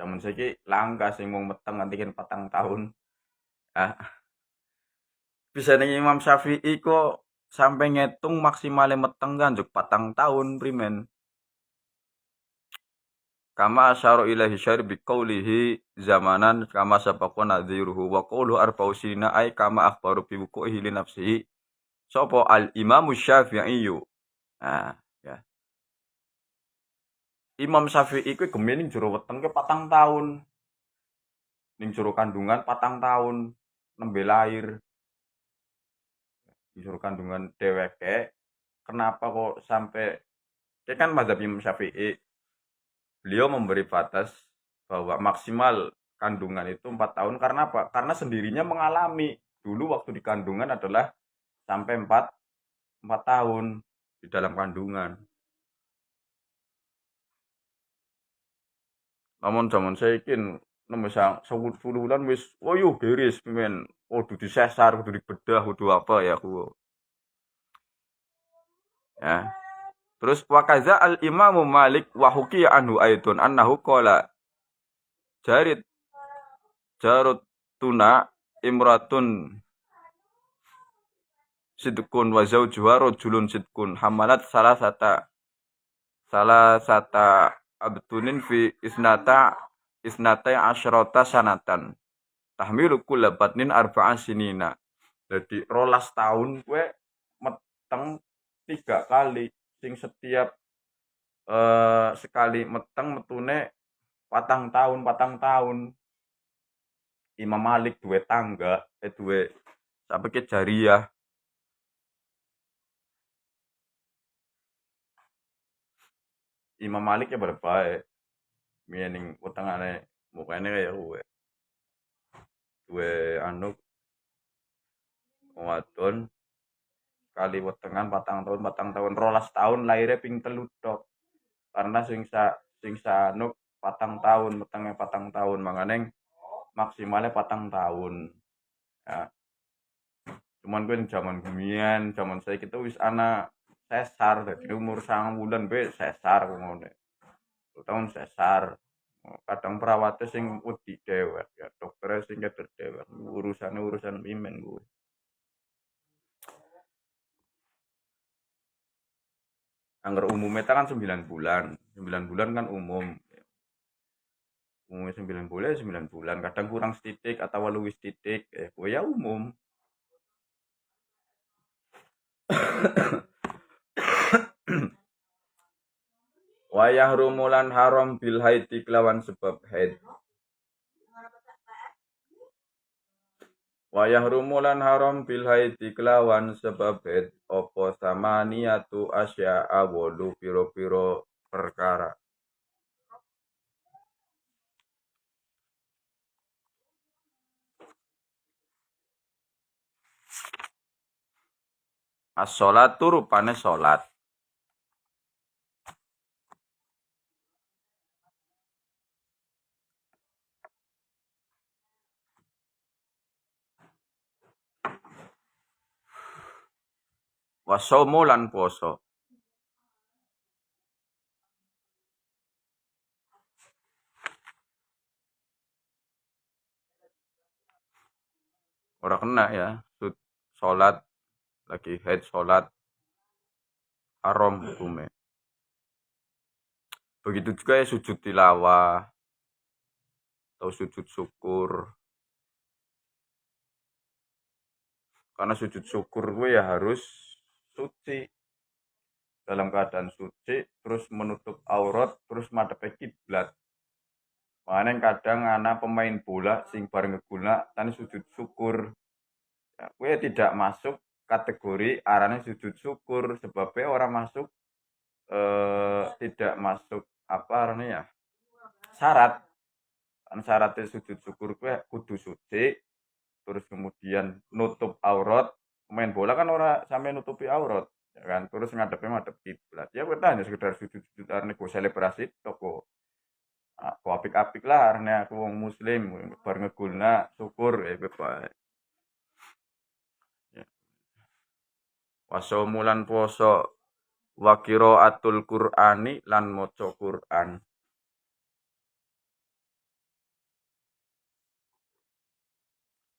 Zaman saiki langka sing wong meteng nganti 4 tahun. Ah, bisa ning Imam Syafi'i kok sampai ngitung maksimale meteng kan juk 4 tahun primen. Kama asyara ilahi syari biqaulihi zamanan kama sabaqwa nadhiruhu wa qawlu arba'u sinina ay kama akhbaru bi wuqu'ihi li nafsihi. Sopo al Imam Syafi'i. Nah, ya. Imam Syafi'i kuwi gemene ning jero weteng ke 4 tahun. Ning jero kandungan 4 tahun nembe lahir. Ning jero kandungan dheweke kenapa kok sampai ya kan mazhab Imam Syafi'i beliau memberi batas bahwa maksimal kandungan itu 4 tahun karena apa? Karena sendirinya mengalami dulu waktu di kandungan adalah sampai 4 tahun di dalam kandungan. Namun zaman saiki nemu 10 bulan wis oh yo beres men. Oh kudu disesar, kudu dibedah, kudu apa ya aku. Ya. Terus wakaza al Imam Malik wa hukiya anhu aidun annahu qala jarit jarut tuna imratun sidkun wa zawjuha rajulun sidkun hamalat salah sata abtunin fi isnata asyrata sanatan tahmilu kulla batnin arba'an sinina. Jadi 12 tahun kowe meteng 3 kali sing setiap sekali meteng metune 4 tahun. Imam Malik duwe tangga duwe sampai ke jariah. Imam Malik ya berbaik meaning wetengane mukane kaya kowe duwe anu wadon kali wetengan 4 tahun 12 tahun lahirnya ping 3 tok karena sing anu 4 tahun metenge 4 tahun makane maksimalnya 4 tahun ya cuman gue zaman gumian zaman saya kita wis ana sesar dari umur 9 bulan be sesar ngono tahun sesar kadang perawatnya sing wedi dewek ya dokternya sing keter dewek urusan pimen gue anggar umumnya kan 9 bulan 9 bulan kan umumnya 9 bulan kadang kurang setitik atau luwih setitik gue ya umum. Wayah rumulan haram bil haidi kelawan sebab haid. Wayah rumulan haram bil haidi kelawan sebab haid opo samaniatu asya awolu piro-piro perkara. As-sholatu rupane sholat. Wasaumu lan poso. Ora kena ya, sholat lagi haid sholat haram hukumnya. Begitu juga ya sujud tilawah atau sujud syukur Karena sujud syukur gue ya harus suci, dalam keadaan suci, terus menutup aurat, terus madhep kiblat. Makanya kadang anak pemain bola sing bareng ngeguna tani sujud syukur. Ya, gue tidak masuk kategori arane sujud syukur sebabnya orang masuk tidak masuk apa arane ya syarat. Kan syaratnya sujud syukur gue kudu suci, terus kemudian nutup aurat. Pemain bola kan ora sampai nutupi aurat, ya kan, terus madhep kiblat. Ya kita hanya sekedar sujud-sujud arene go selebrasi toko. Aku apik-apik lah arene aku wong muslim bar ngegulna syukur bae. Ya. Waso mulan poso wa qiraatul Qur'ani lan maca Qur'an.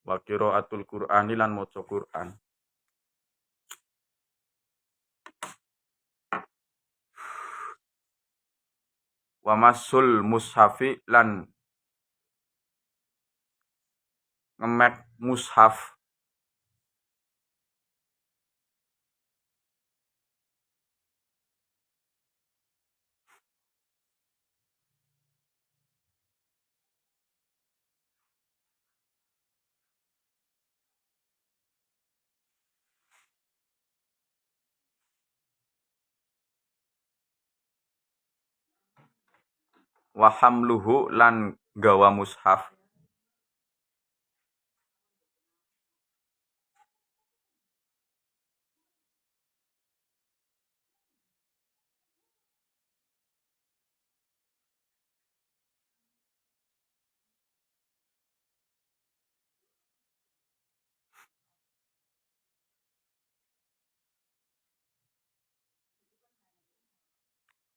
Wa qiraatul Qur'ani lan maca Qur'an. Wa masul mushafi lan ngemek mushaf. Wa hamluhu lan gawa mushaf.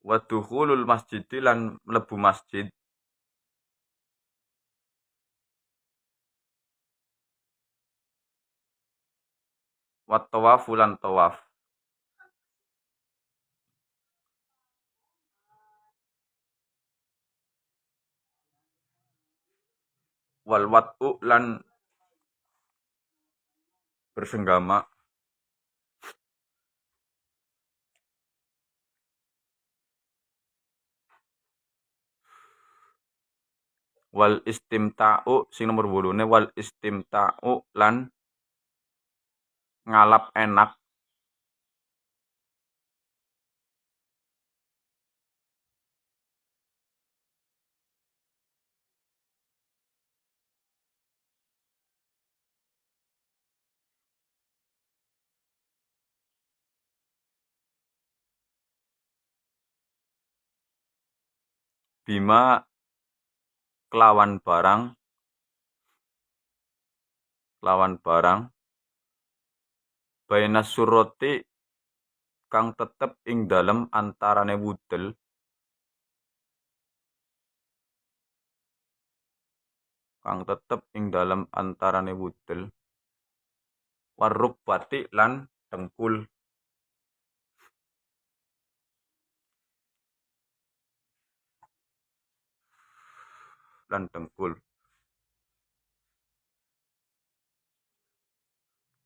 Wa dukhulul masjid lan mlebu masjid. Wa tawafu lan tawaf. Wal wat'u lan bersenggama. Wal istimta'u sing nomor 8 wal istimta'u lan ngalap enak. Bima kelawan barang baina surati kang tetep ing dalem antarane wudel warukbati lan dengkul.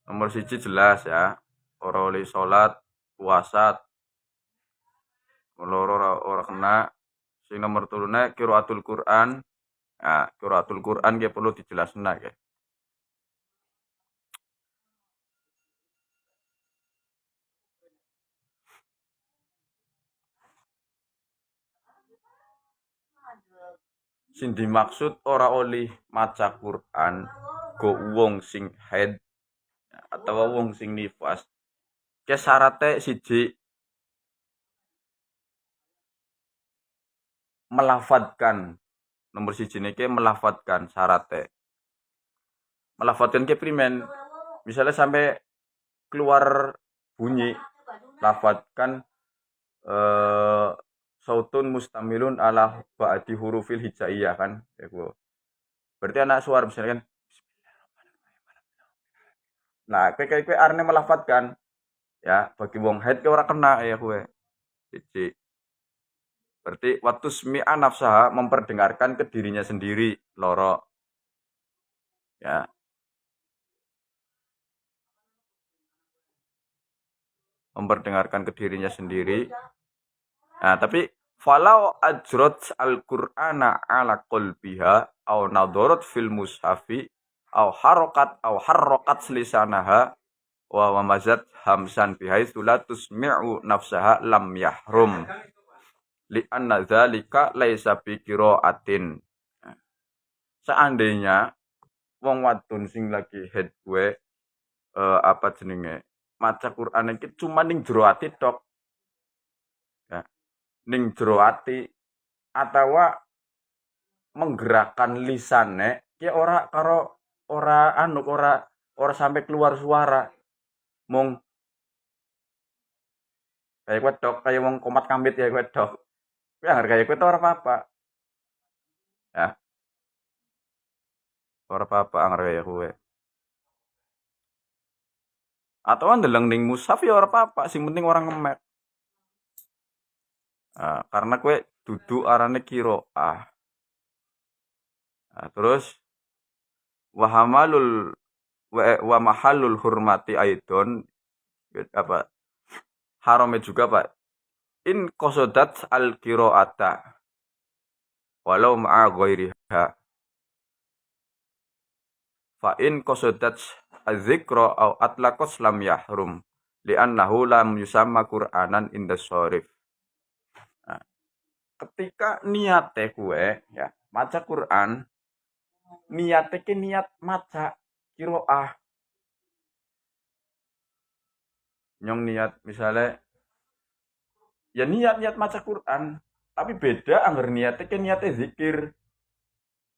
Nomor 1 jelas ya, ora oleh salat, puasa, loro ora kena. Sing nomor 3 qiraatul Qur'an. Ya, qiraatul Qur'an ge perlu dijelasna ge. Sing dimaksud ora oleh maca Qur'an go wong sing haid atau wong sing nifas. Ke syarate siji melafadzkan. Nomor 1 niki melafadzkan syarate. Melafadzkan ke primen. Misalnya sampai keluar bunyi lafadzkan sautun mustamilun ala ba'di hurufil hijaiyah kan. Berarti anak suara misalnya kan. Nah, kowe arene melafadzkan ya bagi wong haid ke ora kena ya kowe. Siji. Berarti waktu smi'a nafsaha memperdengarkan ke dirinya sendiri loro. Ya. memperdengarkan ke dirinya sendiri. Nah, tapi falau ajrot al-Qur'ana ala qalbiha au nadharat fil mushafi au harrokat lisanaha wa wamazat hamsan bihaitsu la tusmi'u nafsaha lam yahrum li anna dzalika laisa bi qiraatin. Seandainya wong wadon sing lagi head gue apa jenenge maca Quran iki cuma ning jero ati tok, ya, ning jero ati atawa menggerakkan lisane ki ora karo ora sampai keluar suara mung kayak wedok kayak wong komat kambit ya wedok kuwi anggar kayak kuwi ora apa-apa ya ora apa-apa anggar kayak kuwi atau ndeleng ning mushaf ya ora apa-apa sing penting orang ngemek. Nah, karena kue dudu arane qiraah. Nah, terus wahamalul wa mahallul hurmati aidon apa harame juga Pak in qasadat al qiraata walau ma'a ghairiha fa in qasadat az-zikra au atlaqas lam yahrum li'annahu lam yusamma qur'anan inda sharif. Nah, ketika niate kue ya maca Quran niate ke niat maca qiraah nyong niat misalnya ya niat maca Quran tapi beda anggar niate ke niate zikir.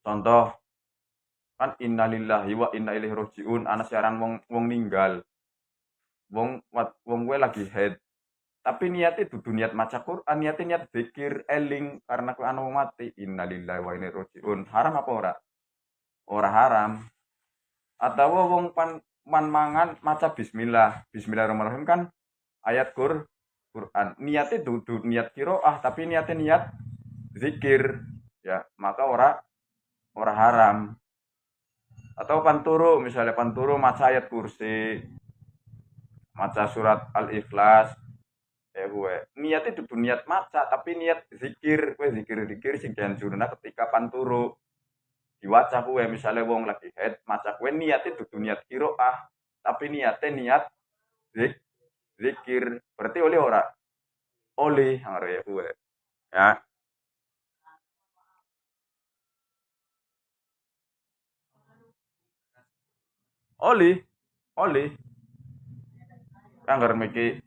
Contoh kan innalillahi wa inna ilaihi rajiun ana siaran wong ninggal wong gue lagi head tapi niatnya dudu niat maca Quran niatnya niat zikir eling karena ku anu mati innalillahi wa inna ilaihi rajiun haram apa ora haram atau wong man mangan maca bismillahirrahmanirrahim kan ayat Quran niatnya dudu niat qiraah tapi niatnya niat zikir ya maka ora haram. Atau panturu misalnya panturu maca ayat kursi maca surat al-ikhlas ya gue niatnya dudu niat maca tapi niat zikir gue zikir sing dianjurna ketika panturu diwaca gue misalnya wong lagi head maca gue niatnya dudu niat qiraah tapi niatnya niat zikir berarti oleh ya gue ya oleh anggar miki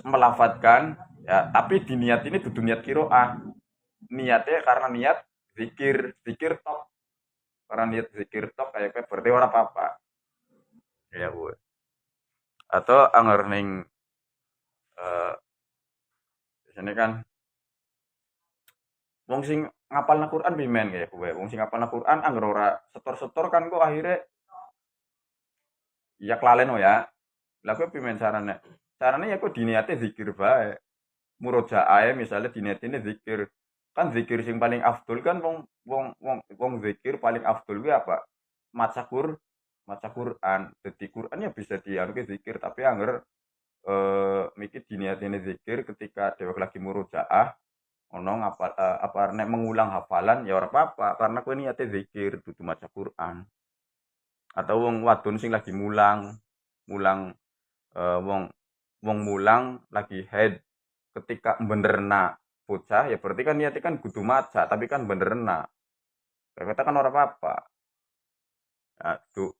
melafatkan ya tapi di niat ini dudu niat qiraah niatnya karena niat zikir tok karena niat zikir tok kayak berarti ora apa-apa ya gue atau anggar ning sini kan wong sing ngapalna Quran pimen kayak gue wong sing ngapalna Quran anggar ora setor kan kok akhirnya ya kelalen ya lah gue pimen caranya ya kok diniate zikir bae murojaah misalnya diniatine zikir kan zikir sing paling afdol kan wong zikir paling afdol gue apa maca Quran jadi Quran ya bisa dianu ke zikir tapi anggar mikir diniatine zikir ketika dewek lagi murojaah ono ngapal apa nek mengulang hafalan ya ora apa-apa karena kowe niate zikir dudu maca Quran atau wong wadon sing lagi mulang wong mulang lagi head ketika benerna bocah ya berarti kan niatnya kan kudu maca tapi kan benerna kata kan ora apa-apa ya tuh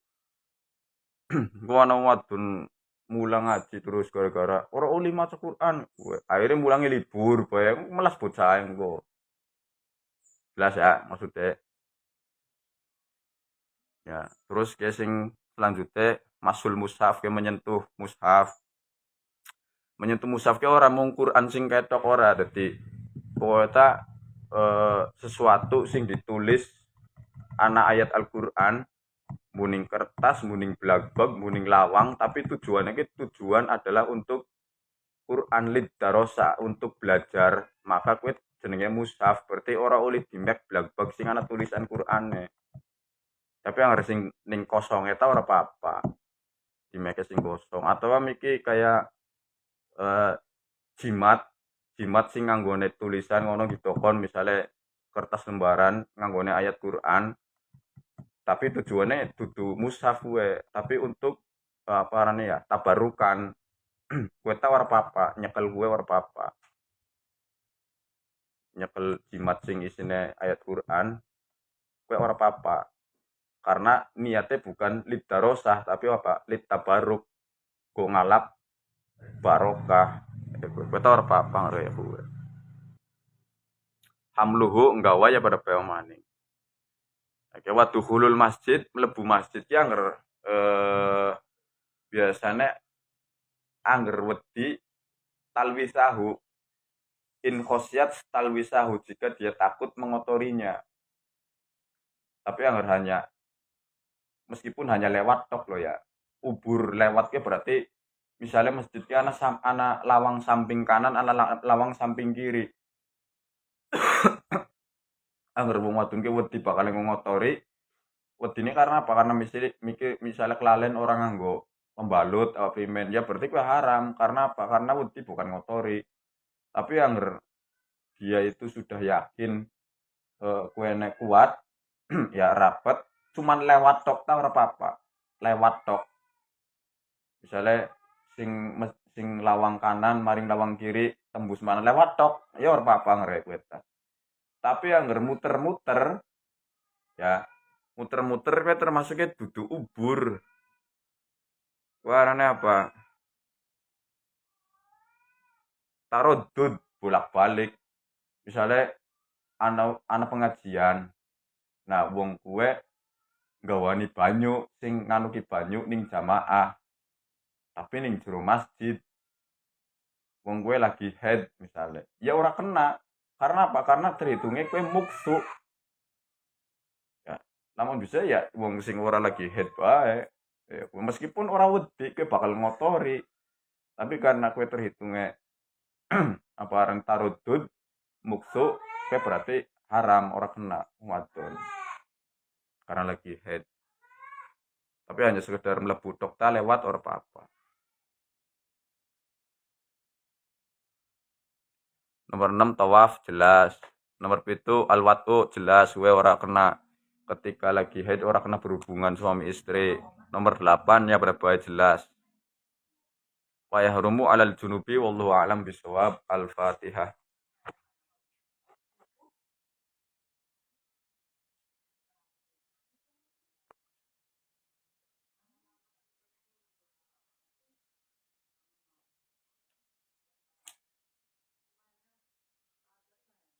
gua ana wadon mulang ngaji terus gara-gara ora oleh maca Quran akhirnya mulangnya libur bae melas bocah engko jelas ya maksudnya ya terus casing selanjutnya masul mushaf ke menyentuh mushaf ke ora mung Quran sing ketok ora dadi pokoknya sesuatu sing ditulis anak ayat Al-Qur'an muning kertas, muning blagbag, muning lawang tapi tujuan adalah untuk Quran lid darosa untuk belajar maka kuwi jenenge mushaf berarti ora oleh dimek blagbag sing ana tulisan Qur'ane tapi yang harus ning kosong eta ora apa-apa dimek sing kosong atau miki kayak eh, jimat jimat sing nganggone tulisan ngono ditokon misale kertas lembaran nganggone ayat Quran tapi tujuannya dudu mushaf we tapi untuk apa arane ya tabarukan gue tau ora apa nyekel gue ora apa nyekel jimat sing isine ayat Quran gue ora apa karena niatnya bukan lid darosah tapi apa lid tabaruk gue ngalap barokah gue tau ora apa ngare ya gue hamluhu nggawa ya pada peong maning oke waktu hulul masjid mlebu masjid ya anger biasanya angger wedi talwisahu in khosyat talwisahu jika dia takut mengotorinya tapi angger hanya meskipun hanya lewat tok loh ya ubur lewatnya berarti misalnya masjidnya ana lawang samping kanan ana lawang samping kiri angger wong wadon ki wedi bakal ngotori wedine karena apa karena misalnya kelalen orang nganggo pembalut atau pimen ya berarti kuwi haram karena apa karena wedi bukan ngotori tapi angger dia itu sudah yakin kuene kuat ya rapet cuman lewat tok ta ora apa-apa lewat tok misalnya sing sing lawang kanan maring lawang kiri tembus mana lewat tok ya ora apa-apa ngerek tapi angger muter-muter ya muter-muter kuwi termasuknya dudu ubur warane apa tarodud bolak-balik misalnya ana pengajian nah wong kuwe gawani banyu sing nganuki banyu ning jamaah tapi ning jero masjid wong gue lagi head misalnya ya ora kena karena apa karena terhitungnya gue muksu ya namun bisa ya wong sing ora lagi head bae ya, meskipun ora wedi gue bakal ngotori tapi karena gue terhitungnya apa areng tarudud muksu gue berarti haram ora kena wadon karena lagi head tapi hanya sekedar mlebu tok ta lewat ora apa-apa. Nomor 6 tawaf jelas. Nomor 7 alwatu jelas gue ora kena ketika lagi haid ora kena berhubungan suami istri. Nomor 8 ya berbahaya jelas. Wa yahrumu alal junubi wallahu a'lam bisawab. Al-Fatihah.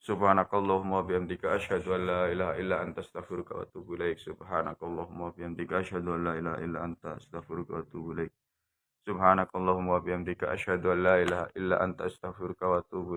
Subhanakallahumma wa bihamdika asyhadu an la ilaha illa anta astaghfiruka wa atubu ilaik. Subhanakallahumma wa bihamdika asyhadu an la ilaha illa anta astaghfiruka wa atubu ilaik. Subhanakallahumma wa bihamdika asyhadu an la ilaha illa anta astaghfiruka wa atubu